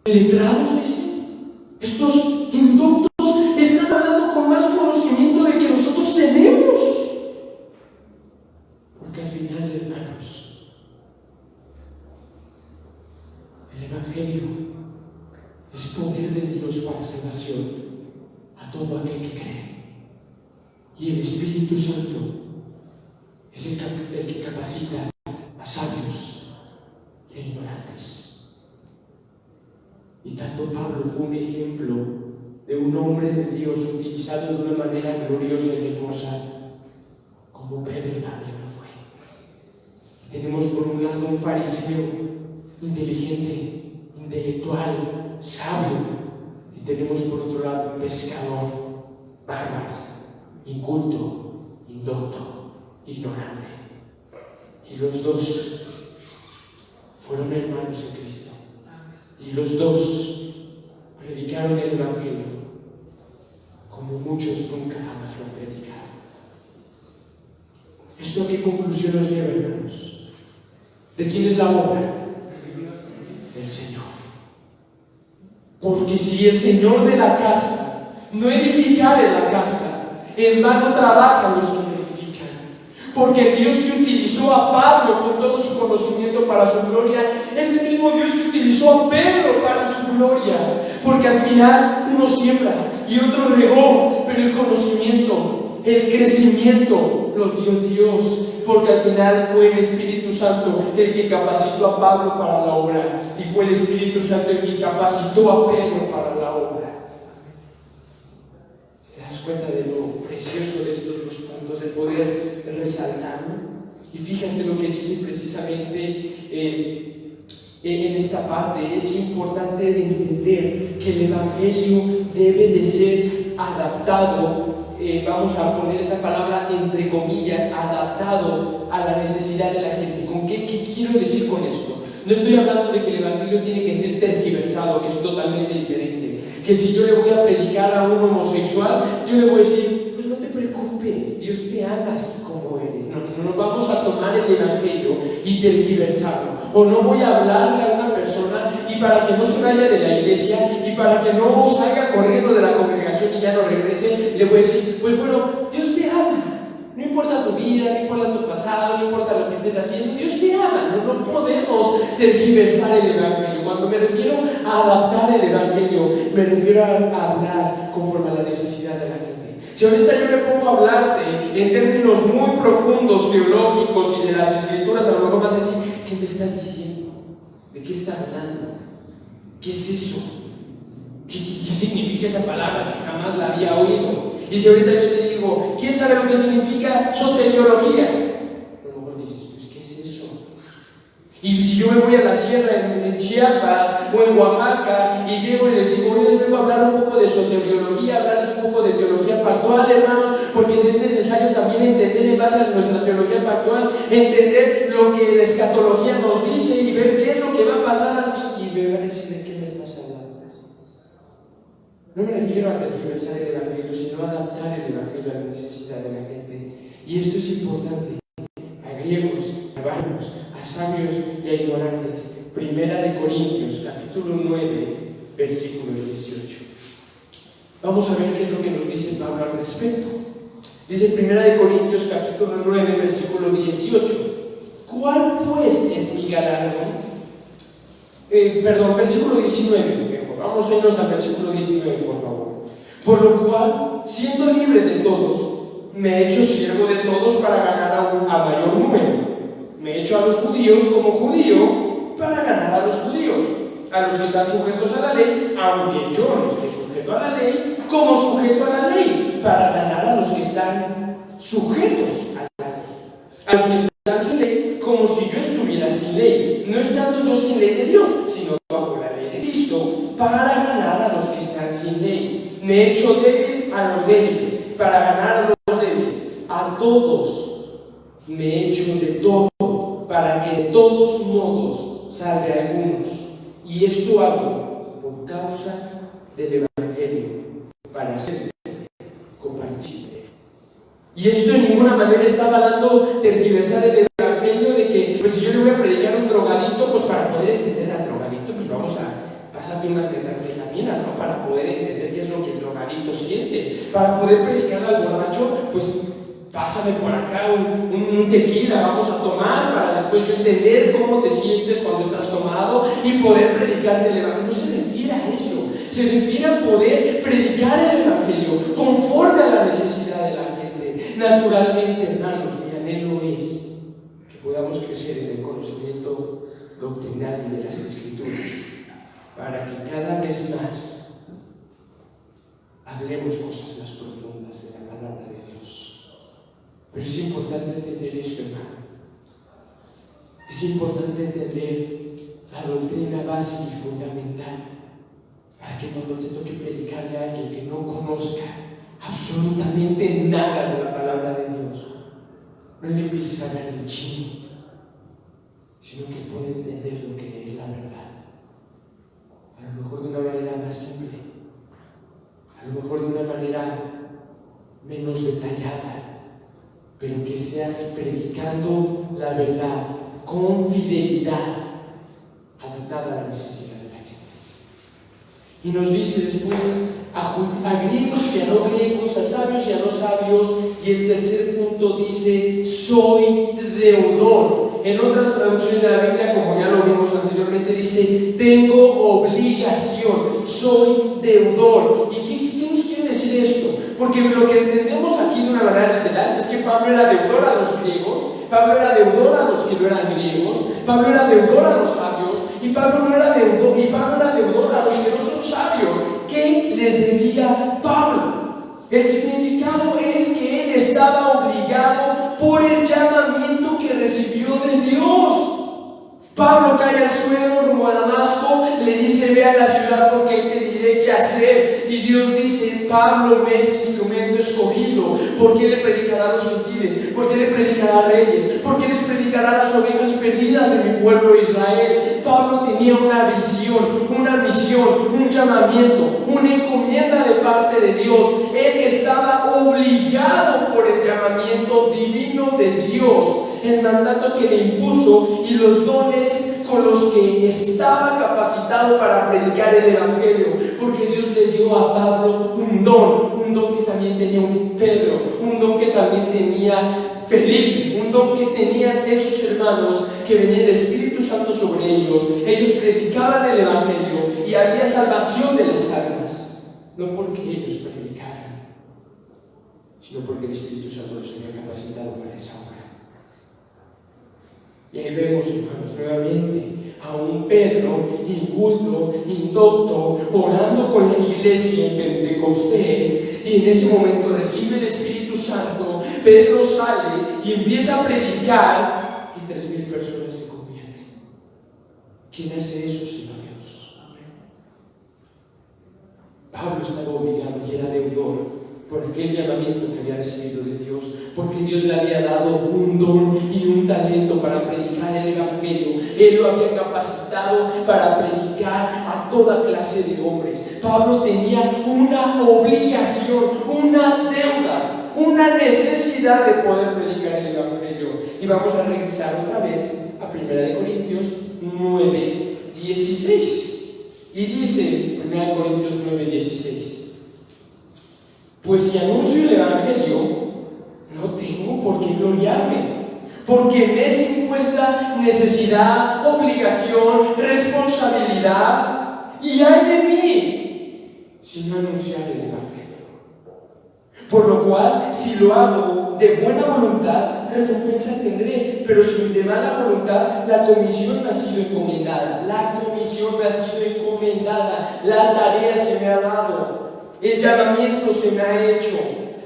letrados, dicen, estos indoctos están hablando con más conocimiento del que nosotros tenemos. Porque al final, hermanos, el Evangelio es poder de Dios para salvación a todo aquel que cree. Y el Espíritu Santo es el que capacita a sabios y a ignorantes. Y tanto Pablo fue un ejemplo de un hombre de Dios utilizado de una manera gloriosa y hermosa, como Pedro también lo fue. Y tenemos por un lado un fariseo inteligente, intelectual, sabio, y tenemos por otro lado un pescador, bárbaro, inculto, indocto, ignorante. Y los dos fueron hermanos en Cristo. Y los dos predicaron el Evangelio como muchos nunca jamás lo han predicado. se los lleva, hermanos? ¿De quién es la obra? Del Señor. Porque si el Señor de la casa no edificare la casa, en vano trabajan los que edifican. Porque Dios que utilizó a Pablo con todo su conocimiento para su gloria, es el mismo Dios que utilizó a Pedro para su gloria. Porque al final uno siembra y otro regó, pero el conocimiento, el crecimiento lo dio Dios. Porque al final fue el Espíritu Santo el que capacitó a Pablo para la obra, y fue el Espíritu Santo el que capacitó a Pedro para la obra. ¿Te das cuenta de lo precioso de estos dos puntos, de poder resaltarlo? Y fíjate lo que dice precisamente en esta parte. Es importante entender que el Evangelio debe de ser adaptado, vamos a poner esa palabra entre comillas, adaptado a la necesidad de la gente. ¿Con qué quiero decir con esto? No estoy hablando de que el Evangelio tiene que ser tergiversado, que es totalmente diferente. Que si yo le voy a predicar a un homosexual, yo le voy a decir, pues no te preocupes, Dios te ama así como eres. No vamos a tomar el Evangelio y tergiversarlo. O no voy a hablarle a una persona y para que no se vaya de la iglesia y para que no salga corriendo de la congregación y ya no regrese, le voy a decir, pues bueno, Dios te ama. No importa tu vida, no importa tu pasado, no importa lo que estés haciendo, Dios te ama. No podemos tergiversar el Evangelio. Cuando me refiero a adaptar el Evangelio, me refiero a hablar conforme a la necesidad de la gente. Si ahorita yo me pongo a hablarte en términos muy profundos, teológicos y de las Escrituras, a lo mejor vas a decir, ¿qué me está diciendo? ¿De qué está hablando? ¿Qué es eso? ¿Qué significa esa palabra que jamás la había oído? Y si ahorita yo te digo, ¿quién sabe lo que significa soteriología? A lo mejor dices, pues ¿qué es eso? Y si yo me voy a la sierra en Chiapas o en Oaxaca y llego y les digo, hoy les vengo a hablar un poco de soteriología, hablarles un poco de teología pactual, hermanos, porque es necesario también entender en base a nuestra teología pactual, entender lo que la escatología nos dice y ver qué es lo que va a pasar al fin. Y me van a decir, ¿de qué me estás hablando? No me refiero a tergiversar el Evangelio, sino a adaptar el Evangelio a la necesidad de la gente. Y esto es importante. A griegos, a barbaros, a sabios y a ignorantes. Primera de Corintios, capítulo 9, versículo 18. Vamos a ver qué es lo que nos dice Pablo al respecto. Dice Primera de Corintios, capítulo 9, versículo 18. ¿Cuál pues es mi galardón? Versículo 19. Vamos a irnos al versículo 19, por favor. Por lo cual, siendo libre de todos, me he hecho siervo de todos para ganar a mayor número. Me he hecho a los judíos como judío para ganar a los judíos, a los que están sujetos a la ley, aunque yo no esté sujeto a la ley, como sujeto a la ley, para ganar a los que están sujetos a la ley. A los que están sin ley, como si yo estuviera sin ley, no estando yo sin ley de Dios, sino bajo la ley de Cristo, para ganar a los que están sin ley. Me he hecho débil a los débiles, para ganar a los débiles. A todos me he hecho de todo, para que de todos modos salve a algunos. Y esto hago por causa del Evangelio, para ser compartícipe. Y esto en ninguna manera está avalando tergiversar el Evangelio de que, pues si yo le voy a predicar a un drogadicto, pues para poder entender al drogadicto, pues vamos a pasarte unas metanfetaminas, ¿no? Para poder entender qué es lo que el drogadicto siente. Para poder predicar al borracho, pues pásame por acá un tequila, vamos a tomar, para después yo entender cómo te sientes cuando estás tomado y poder predicarte el Evangelio. No se refiere a eso, se refiere a poder predicar el Evangelio conforme a la necesidad de la gente. Naturalmente, hermanos, mi anhelo es que podamos crecer en el conocimiento doctrinal y de las Escrituras, para que cada vez más hablemos cosas más profundas de la palabra de Dios. Pero es importante entender esto, hermano. Es importante entender la doctrina básica y fundamental, para que cuando te toque predicarle a alguien que no conozca absolutamente nada de la palabra de Dios, no le empieces a hablar en chino, sino que pueda entender lo que es la verdad. A lo mejor de una manera más simple, a lo mejor de una manera menos detallada, pero que sea seas predicando la verdad con fidelidad, adaptada a la necesidad de la gente. Y nos dice después a griegos y a no griegos, a sabios y a no sabios, y el tercer punto dice: soy deudor. En otras traducciones de la Biblia, como ya lo vimos anteriormente, dice: tengo obligación, soy deudor. ¿Y qué nos quiere decir esto? Porque lo que entendemos aquí de una manera literal es que Pablo era deudor a los griegos, Pablo era deudor a los que no eran griegos, Pablo era deudor a los sabios, y Pablo era deudor a los que no son sabios. ¿Qué les debía Pablo? El significado es que él estaba obligado por el llamamiento que recibió de Dios. Pablo cae al suelo rumbo a Damasco, le dice: ve a la ciudad porque ahí te diré qué hacer. Y Dios dice: Pablo me es instrumento escogido, porque le predicará a los gentiles, porque le predicará a reyes, porque les predicará a las ovejas perdidas de mi pueblo Israel. Pablo tenía una visión, una misión, un llamamiento, una encomienda de parte de Dios. Él estaba obligado por el llamamiento divino de Dios, el mandato que le impuso y los dones con los que estaba capacitado para predicar el Evangelio, porque Dios le dio a Pablo un don que también tenía un Pedro, un don que también tenía Felipe, un don que tenían esos hermanos, que venía el Espíritu Santo sobre ellos. Ellos predicaban el Evangelio y había salvación de las almas, no porque ellos predicaran, sino porque el Espíritu Santo los había capacitado para esa obra. Y ahí vemos, hermanos, nuevamente a un Pedro inculto, indocto, orando con la iglesia en Pentecostés, y en ese momento recibe el Espíritu Santo. Pedro sale y empieza a predicar, y 3,000 personas se convierten. ¿Quién hace eso sino Dios? Pablo estaba obligado y era deudor por aquel llamamiento que había recibido de Dios, porque Dios le había dado un don y un talento para predicar el Evangelio. Él lo había capacitado para predicar a toda clase de hombres. Pablo tenía una obligación, una deuda, una necesidad de poder predicar el Evangelio. Y vamos a regresar otra vez a 1 Corintios 9:16. Y dice 1 Corintios 9:16: pues si anuncio el Evangelio, no tengo por qué gloriarme, porque me es impuesta necesidad, obligación, responsabilidad, y ay de mí si no anunciar el Evangelio. Por lo cual, si lo hago de buena voluntad, recompensa tendré, pero si de mala voluntad, la comisión me ha sido encomendada. La comisión me ha sido encomendada, la tarea se me ha dado. El llamamiento se me ha hecho,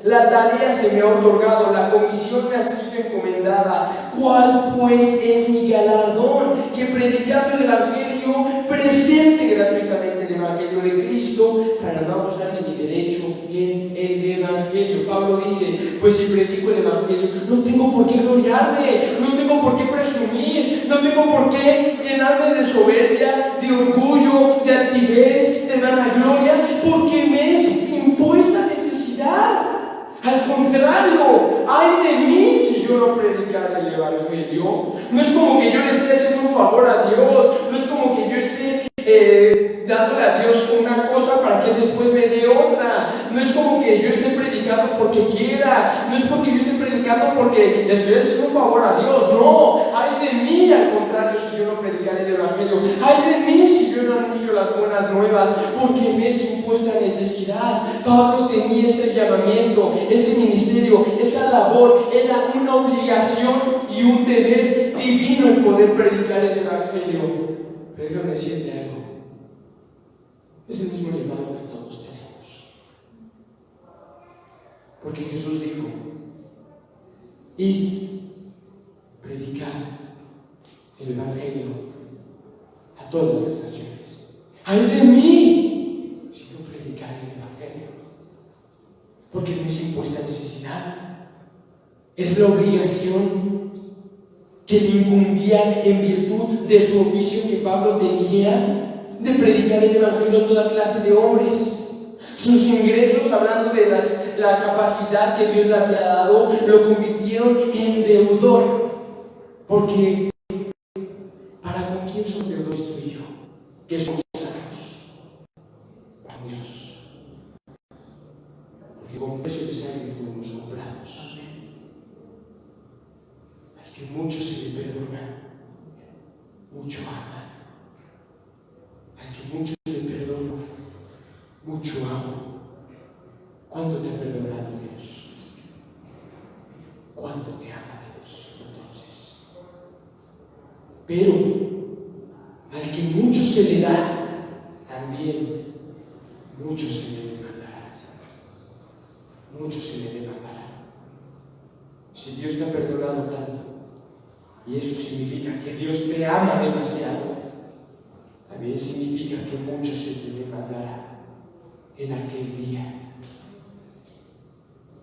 la tarea se me ha otorgado, la comisión me ha sido encomendada. ¿Cuál pues es mi galardón? Que predicando el Evangelio presente gratuitamente el Evangelio de Cristo para no abusar de mi derecho en el Evangelio. Pablo dice: pues si predico el Evangelio, no tengo por qué gloriarme, no tengo por qué presumir, no tengo por qué llenarme de soberbia, de orgullo, de altivez, de vanagloria, porque me es impuesta necesidad. Al contrario, ay de mí si yo no predicara el Evangelio. No es como que yo le esté haciendo un favor a Dios, no es como que yo esté dándole a Dios una cosa para que Él después me dé otra. No es como que yo esté predicando porque quiera, no es porque yo esté predicando porque le estoy haciendo un favor a Dios. No, ay de mí al contrario si yo no predicara el Evangelio. Ay de mí si yo no anuncio las buenas nuevas, porque me es impuesta necesidad. Pablo tenía ese llamamiento, ese ministerio, esa labor. Era una obligación y un deber divino el poder predicar el Evangelio. Pero déjame decirte algo: es el mismo llamado que todos tenemos, porque Jesús dijo: id, predicad el Evangelio a todas las naciones. ¡Ay de mí si no predicar el Evangelio! Porque no es impuesta necesidad, es la obligación que le incumbía en virtud de su oficio que Pablo tenía de predicar el Evangelio a toda clase de hombres. Sus ingresos, hablando de la capacidad que Dios le había dado, lo convirtieron en deudor. Porque, ¿para con quién son deudores tú y yo? Que somos salvos. Con Dios. Porque con precio de sangre fuimos comprados. Al que mucho se le perdona, mucho ama. Al que mucho le perdono, mucho amo. ¿Cuánto te ha perdonado Dios? ¿Cuánto te ama Dios? Entonces, pero al que mucho se le da, también mucho se le demandará. Mucho se le demandará. Si Dios te ha perdonado tanto, y eso significa que Dios te ama demasiado, también significa que mucho se te demandará en aquel día.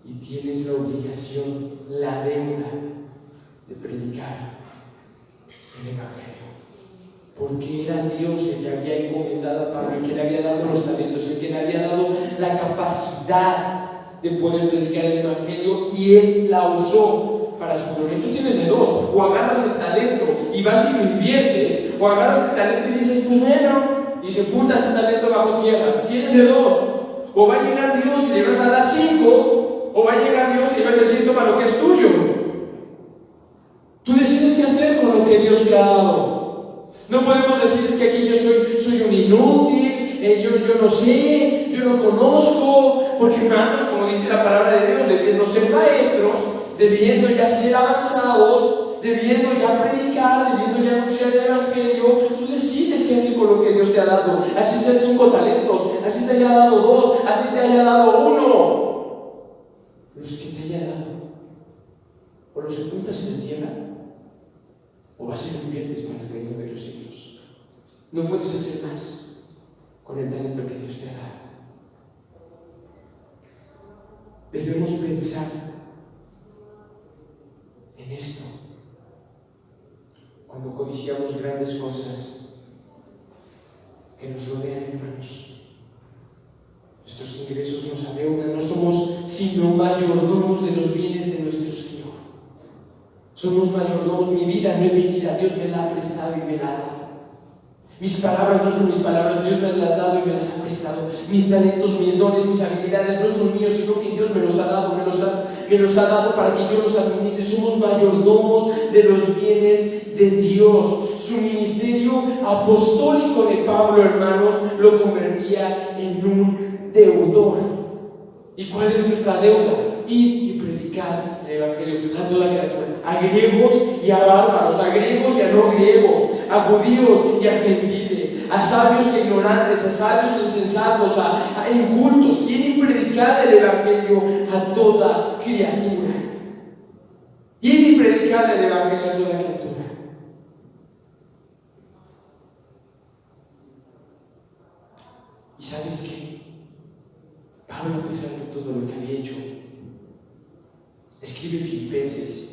Y tienes la obligación, la deuda de predicar el Evangelio. Porque era Dios el que había encomendado a Pablo, el que le había dado los talentos, el que le había dado la capacidad de poder predicar el Evangelio, y él la usó para su gloria. Tú tienes de dos: o agarras el talento y vas y lo inviertes, o agarras el talento y dices, pues bueno, y sepultas el talento bajo tierra. Tienes de dos: o va a llegar Dios y le vas a dar 5, o va a llegar Dios y le vas a decir, toma lo que es tuyo. Tú decides qué hacer con lo que Dios te ha dado. No podemos decir, es que aquí yo soy un inútil, yo no sé, yo no conozco, porque hermanos, como dice la palabra de Dios, debiendo ser maestros, debiendo ya ser avanzados, debiendo ya predicar, debiendo ya anunciar el Evangelio, tú decides qué haces con lo que Dios te ha dado. Así sea 5 talentos, así te haya dado 2, así te haya dado 1. Los que te haya dado, o los sepultas en la tierra, o vas y lo inviertes para el reino de los cielos. No puedes hacer más con el talento que Dios te ha dado. Debemos pensar en esto cuando codiciamos grandes cosas que nos rodean, hermanos. Nuestros ingresos nos adeudan, no somos sino mayordomos de los bienes de nuestro Señor. Somos mayordomos. Mi vida no es mi vida, Dios me la ha prestado y me la ha dado. Mis palabras no son mis palabras, Dios me las ha dado y me las ha prestado. Mis talentos, mis dones, mis habilidades no son míos, sino que Dios me los ha dado, me los ha dado para que yo los administre. Somos mayordomos de los bienes de Dios. Su ministerio apostólico de Pablo, hermanos, lo convertía en un deudor. ¿Y cuál es nuestra deuda? Ir y predicar el Evangelio a toda criatura, a griegos y a bárbaros, a griegos y a no griegos, a judíos y a gentiles, a sabios e ignorantes, a sabios e insensatos, a incultos. Ir y predicar el Evangelio a toda criatura. Ir y predicar el Evangelio a toda criatura. ¿Y sabes qué? Pablo, a pesar de todo lo que había hecho, escribe Filipenses.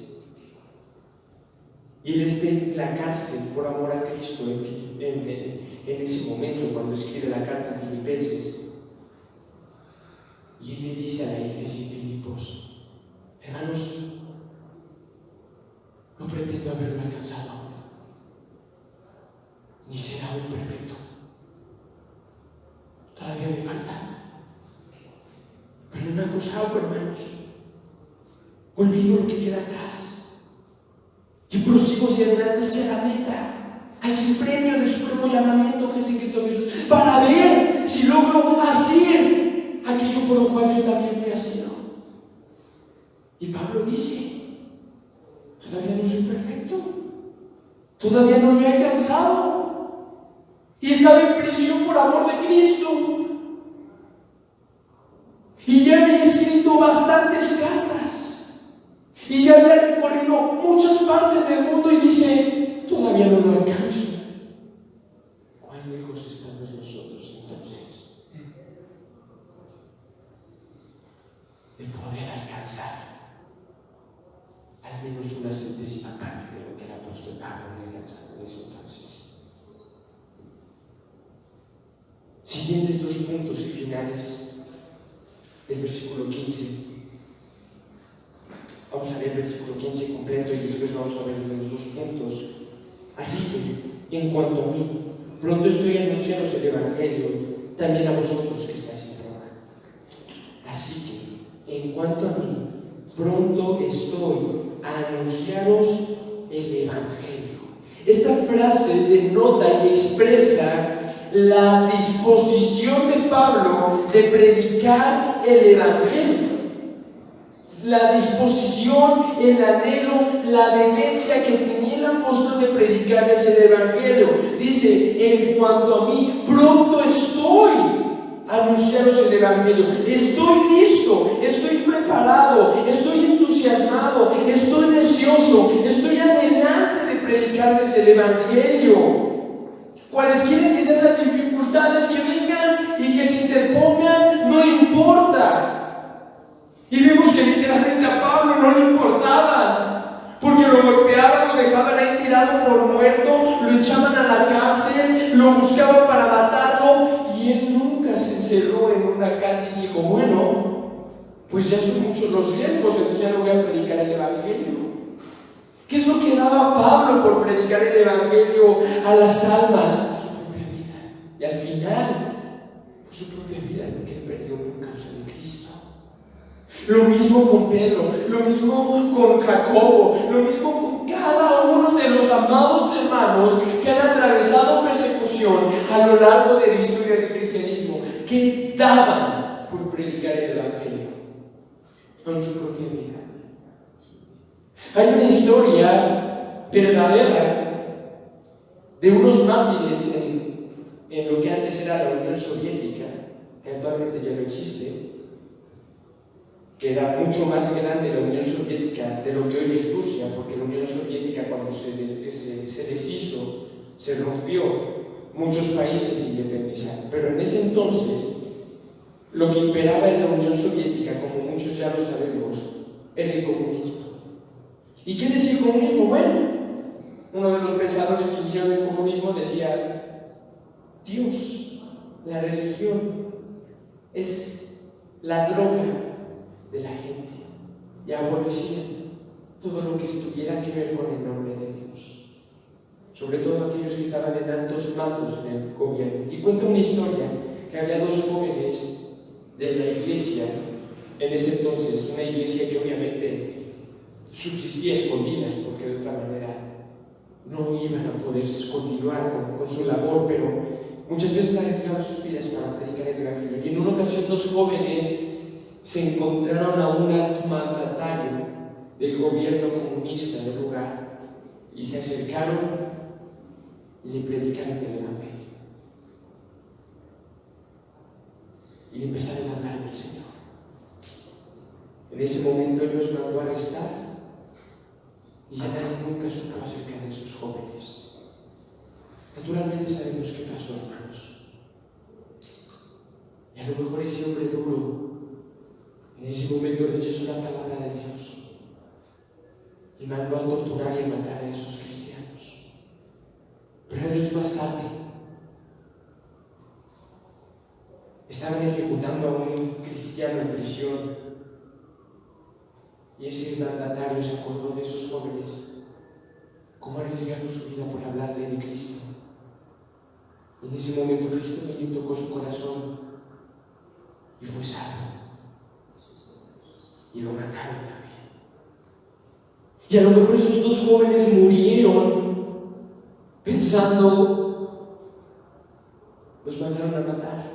Y él está en la cárcel por amor a Cristo en ese momento, cuando escribe la carta a Filipenses. Y él le dice a la iglesia en Filipos: hermanos, no pretendo haberlo alcanzado aún, ni ser aún perfecto. Todavía me falta. Pero una cosa hago, hermanos: olvido lo que queda atrás y prosigo hacia adelante, hacia la meta, hacia el premio de supremo llamamiento que es en Cristo Jesús, para ver si logro hacer aquello por lo cual yo también fui asido. Y Pablo dice: todavía no soy perfecto, todavía no lo he alcanzado, y estaba en prisión por amor de Cristo. Y ya había escrito bastantes cartas, y ya había recorrido muchas partes del mundo, y dice: todavía no lo alcanzo. ¿Cuán lejos estamos nosotros entonces de poder alcanzar al menos una centésima parte de lo que el apóstol Pablo había alcanzado en ese entonces? Siguientes 2 puntos y finales. del versículo 15. Vamos a leer el versículo 15 completo y después vamos a ver los dos puntos. Así que, en cuanto a mí, pronto estoy anunciando el Evangelio también a vosotros que estáis en Roma. Así que, en cuanto a mí, pronto estoy a anunciaros el Evangelio. Esta frase denota y expresa la disposición de Pablo de predicar el Evangelio. La disposición, el anhelo, la vehemencia que tenía el apóstol de predicarles el Evangelio. Dice, en cuanto a mí, pronto estoy a anunciaros el Evangelio. Estoy listo, estoy preparado, estoy entusiasmado, estoy deseoso, estoy adelante de predicarles el Evangelio. Cualesquiera que sean las dificultades que vengan y que se interpongan, no importa. Y vemos que literalmente a Pablo no le importaba, porque lo golpeaban, lo dejaban ahí tirado por muerto, lo echaban a la cárcel, lo buscaban para matarlo, y él nunca se encerró en una casa y dijo, bueno, pues ya son muchos los riesgos, entonces ya no voy a predicar el Evangelio. ¿Qué es lo que daba Pablo por predicar el Evangelio a las almas? Su propia vida. Y al final, su propia vida, lo que él perdió por causa de Cristo. Lo mismo con Pedro, lo mismo con Jacobo, lo mismo con cada uno de los amados hermanos que han atravesado persecución a lo largo de la historia del cristianismo, que daban por predicar el Evangelio con su propia vida. Hay una historia verdadera de unos mártires en lo que antes era la Unión Soviética, que actualmente ya no existe, que era mucho más grande la Unión Soviética de lo que hoy es Rusia, porque la Unión Soviética cuando se deshizo, se rompió, muchos países se independizaron. Pero en ese entonces, lo que imperaba en la Unión Soviética, como muchos ya lo sabemos, era el comunismo. ¿Y qué decía el comunismo? Bueno, uno de los pensadores que iniciaron el comunismo decía, Dios, la religión, es la droga de la gente, y aborrecían todo lo que tuviera que ver con el nombre de Dios, sobre todo aquellos que estaban en altos mandos en el gobierno. Y cuenta una historia que había dos jóvenes de la iglesia en ese entonces, una iglesia que obviamente subsistía a escondidas porque de otra manera no iban a poder continuar con su labor, pero muchas veces arriesgaban sus vidas para predicar el Evangelio. Y en una ocasión dos jóvenes se encontraron a un alto mandatario del gobierno comunista del lugar y se acercaron y le predicaron el Evangelio. Y le empezaron a hablar del Señor. En ese momento Él los mandó a arrestar y ya nadie nunca supo acerca de esos jóvenes. Naturalmente sabemos qué pasó, hermanos. Y a lo mejor ese hombre duro en ese momento rechazó la palabra de Dios y mandó a torturar y a matar a esos cristianos. Pero años más tarde estaban ejecutando a un cristiano en prisión y ese mandatario se acordó de esos jóvenes, cómo arriesgaron su vida por hablarle de Cristo. Y en ese momento Cristo vino y tocó su corazón y fue salvo. Y lo mataron también. Y a lo mejor esos dos jóvenes murieron pensando, nos mandaron a matar,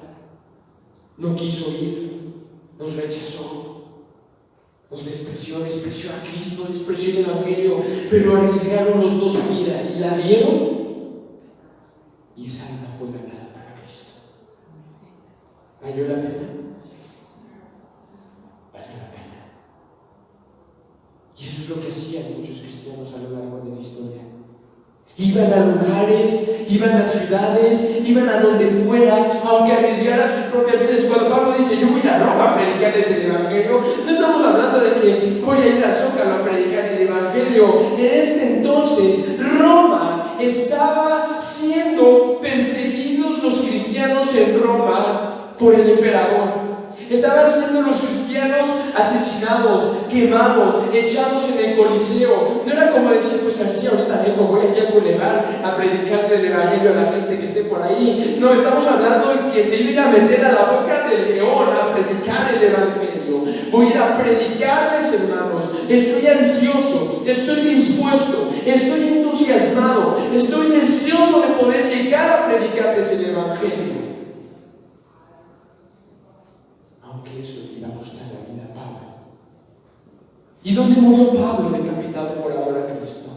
no quiso ir, nos rechazó, nos despreció a Cristo, despreció el Evangelio, pero arriesgaron los dos su vida y la dieron, y esa alma fue ganada para Cristo. ¿Valió la pena? Valió la pena. Y eso es lo que hacían muchos cristianos a lo largo de la historia. Iban a lugares, iban a ciudades, iban a donde fuera, aunque arriesgaran sus propias vidas. Cuando Pablo dice, yo voy a Roma a predicarles el Evangelio, no estamos hablando de que voy a ir a Zócalo a predicar el Evangelio. En este entonces, Roma estaba siendo perseguidos los cristianos en Roma por el emperador. Estaban siendo los cristianos asesinados, quemados, echados en el Coliseo. No era como decir, pues así ahorita vengo, voy aquí al bulevar a predicarle el evangelio a la gente que esté por ahí. No, estamos hablando de que se iba a meter a la boca del león a predicar el evangelio. Voy a ir a predicarles, hermanos. Estoy ansioso, estoy dispuesto, estoy entusiasmado, estoy deseoso de poder llegar a predicarles el evangelio. Aunque eso le iba a costar la vida a Pablo. ¿Y dónde murió Pablo decapitado por amor a Cristo?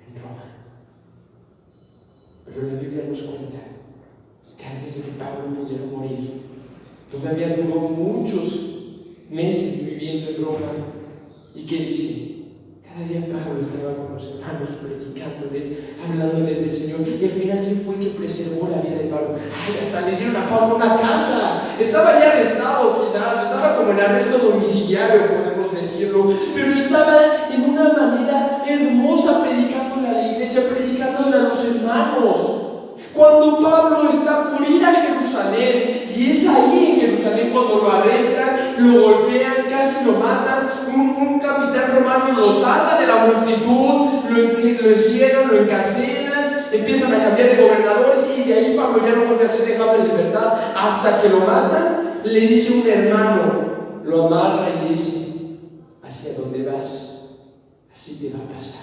En Roma. Pero la Biblia nos cuenta que antes de que Pablo pudiera morir, todavía duró muchos meses viviendo en Roma. ¿Y qué dice? Cada día Pablo estaba con los hermanos predicándoles, hablándoles del Señor. Y al final, ¿quién fue el que preservó la vida de Pablo? ¡Ay, hasta le dieron a Pablo una casa! Estaba ya arrestado, quizás, estaba como en arresto domiciliario, podemos decirlo, pero estaba en una manera hermosa predicándole a la iglesia, predicándole a los hermanos. Cuando Pablo está por ir a Jerusalén, y es ahí en Jerusalén cuando lo arrestan, lo golpean, casi lo matan, un capitán romano lo saca de la multitud, lo encierran, lo encarcelan, empiezan a cambiar de gobernadores, y de ahí Pablo ya no vuelve a ser dejado en libertad hasta que lo matan. Le dice un hermano, lo amarra y le dice: hacia donde vas, así te va a pasar.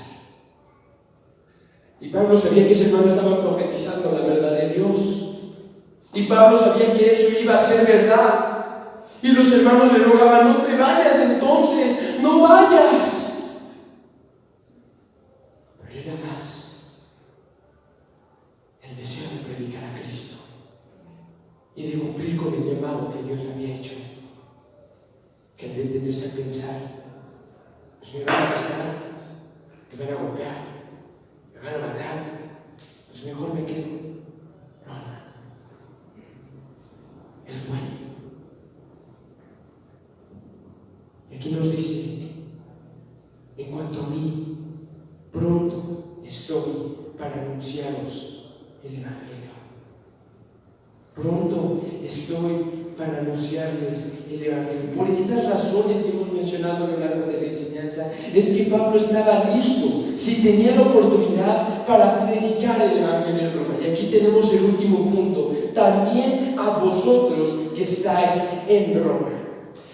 Y Pablo sabía que ese hermano estaba profetizando la verdad de Dios. Y Pablo sabía que eso iba a ser verdad. Y los hermanos le rogaban: no te vayas entonces, no vayas. Pero era más el deseo de predicar a Cristo y de cumplir con el llamado que Dios había hecho, que el detenerse a pensar: pues me van a arrestar, me van a golpear, me van a matar, pues mejor me quedo. No. Él fue. Y aquí nos dice: en cuanto a mí, pronto estoy para anunciaros el evangelio. Pronto estoy para anunciarles el evangelio. Por estas razones que hemos mencionado a lo largo de la enseñanza, es que Pablo estaba listo, si tenía la oportunidad, para predicar el evangelio en Roma. Y aquí tenemos el último punto: también a vosotros que estáis en Roma.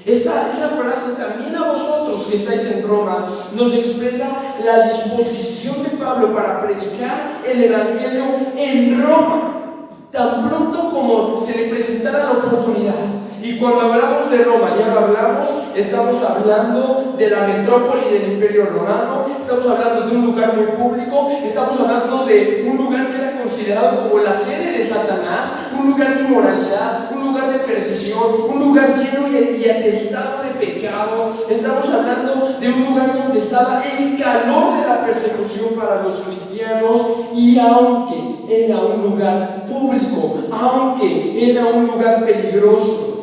Esa frase, también a vosotros que estáis en Roma, nos expresa la disposición de Pablo para predicar el evangelio en Roma, tan pronto como se le presentara la oportunidad. Y cuando hablamos de Roma, ya lo hablamos, estamos hablando de la metrópoli del Imperio Romano, estamos hablando de un lugar muy público, estamos hablando de un lugar que era considerado como la sede de Satanás, un lugar de inmoralidad, un lugar de perdición, un lugar lleno y atestado de pecado. Estamos hablando de un lugar donde estaba el calor de la persecución para los cristianos, y aunque era un lugar público, aunque era un lugar peligroso,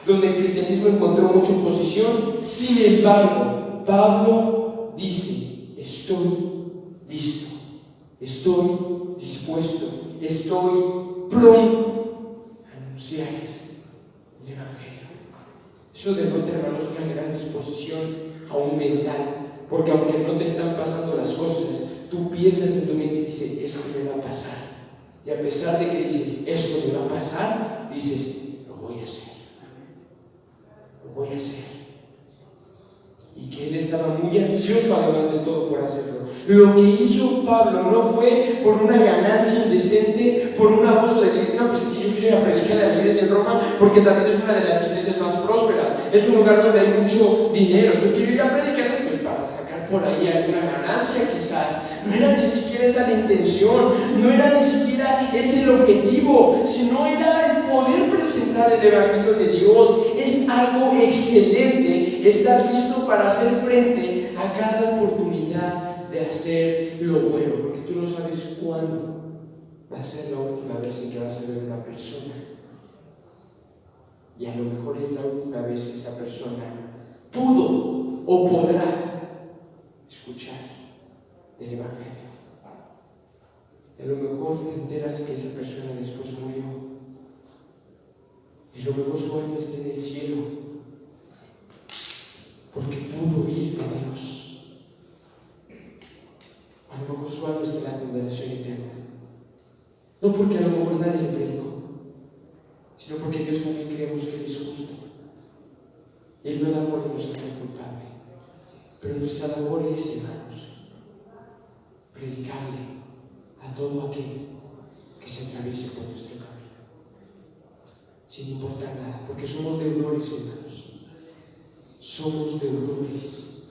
donde el cristianismo encontró mucha oposición, sin embargo, Pablo dice: estoy listo, estoy dispuesto, estoy pronto a anunciarles el evangelio. Eso denota, hermanos, una gran disposición aún mental, porque aunque no te están pasando las cosas, tú piensas en tu mente y dices: esto me va a pasar. Y a pesar de que dices: esto me va a pasar, dices: lo voy a hacer. Lo voy a hacer. Y que él estaba muy ansioso, además de todo, por hacerlo. Lo que hizo Pablo no fue por una ganancia indecente, por un abuso de ley. No, pues si yo quiero ir a predicar a la iglesia en Roma, porque también es una de las iglesias más prósperas, es un lugar donde hay mucho dinero, yo quiero ir a predicarles pues para sacar por ahí alguna ganancia quizás. No era ni siquiera esa la intención, no era ni siquiera ese el objetivo, sino era el poder presentar el evangelio de Dios. Es algo excelente estar listo para hacer frente a cada oportunidad de hacer lo bueno, porque tú no sabes cuándo va a ser la última vez en que vas a ver a una persona, y a lo mejor es la última vez que esa persona pudo o podrá escuchar del evangelio. A lo mejor te enteras que esa persona después murió. y lo mejor su alma está en el cielo, porque pudo oír de Dios. A lo mejor su alma está en la condenación eterna, no porque a lo mejor nadie le predicó, sino porque Dios también creemos que Él es justo. Él no da por inocente culpable, pero nuestra labor es, hermanos, predicarle a todo aquel que se atraviese por nuestro camino, sin importar nada, porque somos deudores, hermanos. Somos deudores,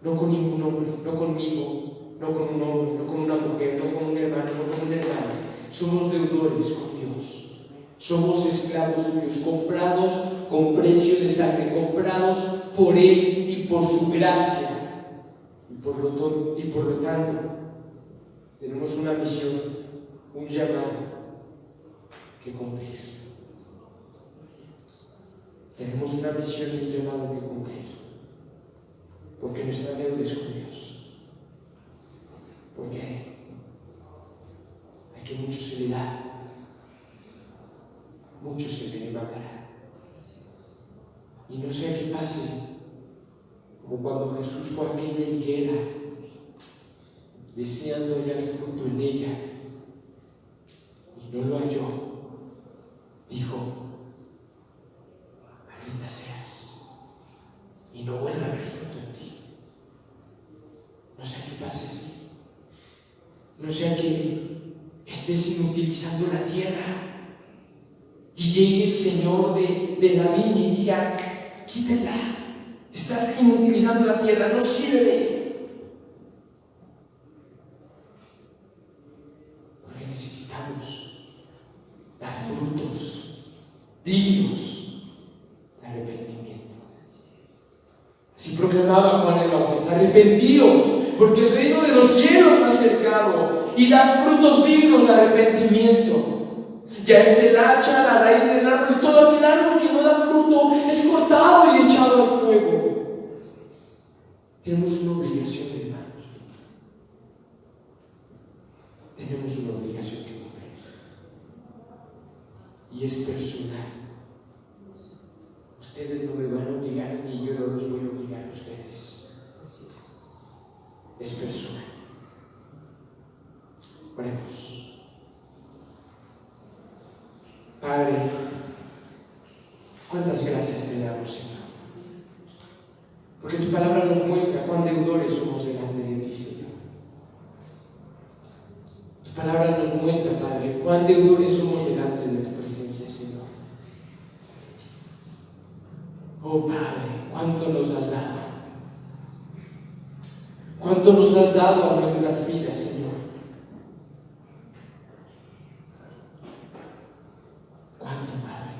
no con ningún hombre, no conmigo, no con un hombre, no con una mujer, no con un hermano, no con una hermana. Somos deudores con Dios. Somos esclavos suyos, comprados con precio de sangre, comprados por Él y por su gracia. Y por lo tanto, tenemos una misión, un llamado que cumplir. Tenemos una misión y un llamado que cumplir, porque nuestra deuda es con Dios. Porque hay que mucho se le da, mucho se le demandará. Y no sea que pase como cuando Jesús fue a aquella higuera, deseando hallar fruto en ella, y no lo halló. Dijo: maldita seas, y no vuelva a haber fruto en ti. No sea que pase así. No sea que estés inutilizando la tierra y llegue el Señor de la viña y diga: quítela, estás inutilizando la tierra, no sirve. Porque necesitamos dar frutos dignos de arrepentimiento. Así proclamaba Juan el Bautista: arrepentidos, porque el reino de los cielos se ha acercado, y dad frutos dignos de arrepentimiento. Ya es el hacha, la raíz del árbol, y todo aquel árbol que no da fruto es cortado y echado al fuego. Tenemos una obligación, hermanos. Tenemos una obligación que cumplir. Y es personal. Ustedes no me van a obligar ni yo no los voy a obligar a ustedes. Es personal. Oremos. Padre, cuántas gracias te damos, Señor, porque tu palabra nos muestra cuán deudores somos delante de ti, Señor. Tu palabra nos muestra, Padre, cuán deudores somos delante de tu presencia, Señor. Oh Padre, cuánto nos has dado. Cuánto nos has dado a nuestras vidas, Señor. Cuánto, Padre.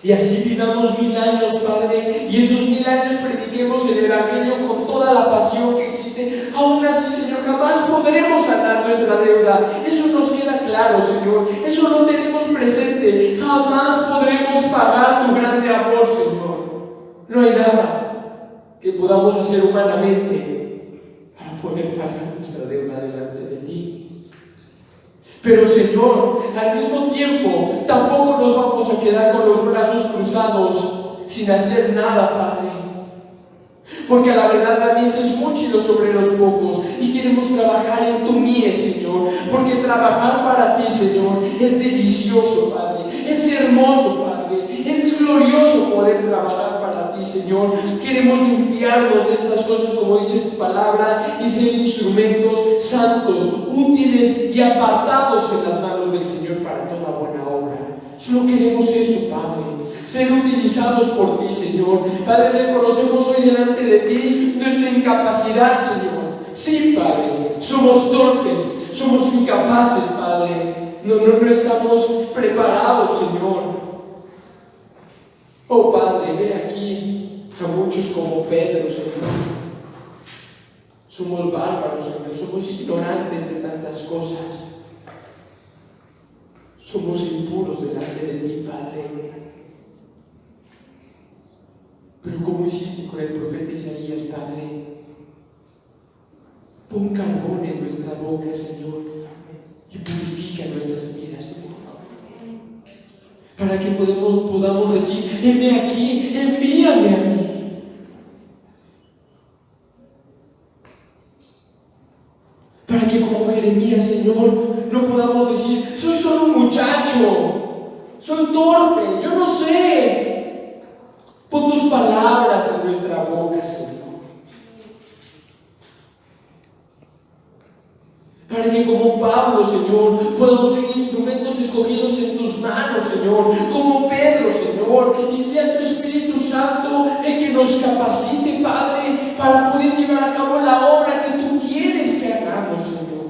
Y así vivamos 1000 años, Padre, y esos 1000 años prediquemos el Evangelio con toda la pasión que existe. Aún así, Señor, jamás podremos saldar nuestra deuda. Eso nos queda claro, Señor. Eso lo tenemos presente. Jamás podremos pagar tu grande amor, Señor. No hay nada que podamos hacer humanamente para poder pagar nuestra deuda delante de ti. Pero, Señor, al mismo tiempo, tampoco nos vamos a quedar con los brazos cruzados sin hacer nada, Padre. Porque a la verdad la mies es mucho sobre los pocos y queremos trabajar en tu mies, Señor. Porque trabajar para ti, Señor, es delicioso, Padre. Es hermoso, Padre. Es glorioso poder trabajar para ti, Señor. Queremos limpiarnos de estas cosas, como dice tu palabra, y ser instrumentos santos, útiles y apartados en las manos del Señor para toda buena obra. Solo queremos eso, Padre. Ser utilizados por ti, Señor. Padre, reconocemos hoy delante de ti nuestra incapacidad, Señor. Sí, Padre, somos torpes, somos incapaces, Padre. No estamos preparados, Señor. Oh, Padre, ve aquí a muchos como Pedro, Señor. Somos bárbaros, Señor. Somos ignorantes de tantas cosas. Somos impuros delante de ti, Padre. Pero como hiciste con el profeta Isaías, Padre, pon carbón en nuestra boca, Señor, y purifica nuestras vidas, Señor, para para que podamos decir: heme aquí, envíame a mí. Para que como Jeremías, Señor, no podamos decir: soy solo un muchacho, soy torpe, yo no sé. Pon tus palabras en nuestra boca, Señor. Para que como Pablo, Señor, podamos ser instrumentos escogidos en tus manos, Señor, como Pedro, Señor, y sea tu Espíritu Santo el que nos capacite, Padre, para poder llevar a cabo la obra que tú quieres que hagamos, Señor,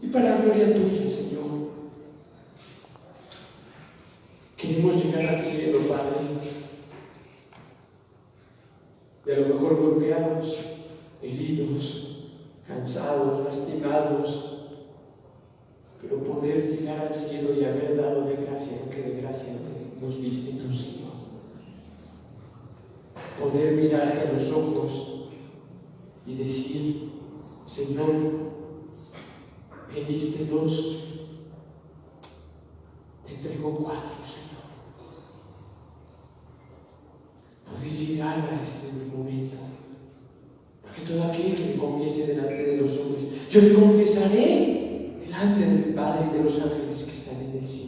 y para gloria tuya, Señor. Queremos llegar al cielo, Padre, y a lo mejor golpeados, heridos, cansados, lastimados, pero poder llegar al cielo y haber dado de gracia lo que de gracia nos diste tú, Señor. Poder mirarte a los ojos y decir: Señor, me diste 2, te entrego 4, Señor. Poder llegar a este momento. Porque todo aquel que me confiese delante de los hombres, yo le confesaré delante de mi Padre y de los ángeles que están en el cielo.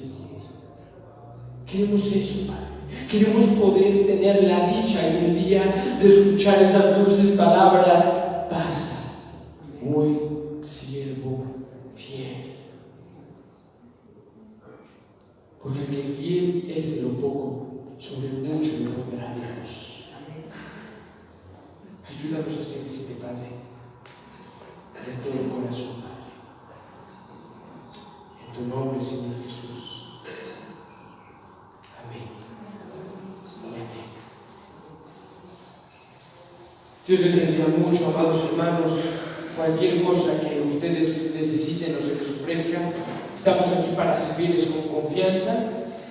Queremos eso, Padre. Queremos poder tener la dicha algún día de escuchar esas dulces palabras: basta, buen siervo fiel. Porque el que fiel es de lo poco, sobre mucho le pondrá Dios. Ayúdanos a servirte, Padre, de todo el corazón, Padre. En tu nombre, Señor Jesús. Amén. Amén. Dios les bendiga mucho, amados hermanos. Cualquier cosa que ustedes necesiten o se les ofrezca, estamos aquí para servirles con confianza.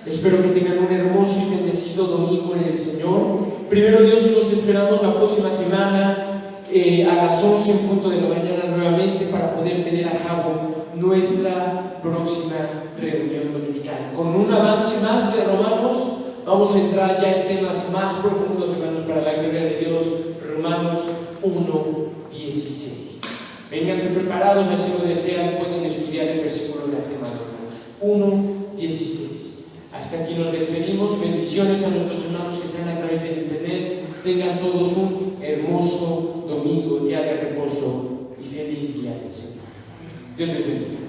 Espero que tengan un hermoso y bendecido domingo en el Señor. Primero Dios, los esperamos la próxima semana a las 11 en punto de la mañana nuevamente para poder tener a cabo nuestra próxima reunión dominical. Con un avance más de Romanos, vamos a entrar ya en temas más profundos, hermanos, para la gloria de Dios. Romanos 1:16. Vénganse preparados, así lo desean, pueden estudiar el versículo de antemano. 1:16. Hasta aquí nos despedimos. Bendiciones a nuestros hermanos que están a través del internet. Tengan todos un hermoso domingo, día de reposo y feliz día del Señor. Dios les bendiga.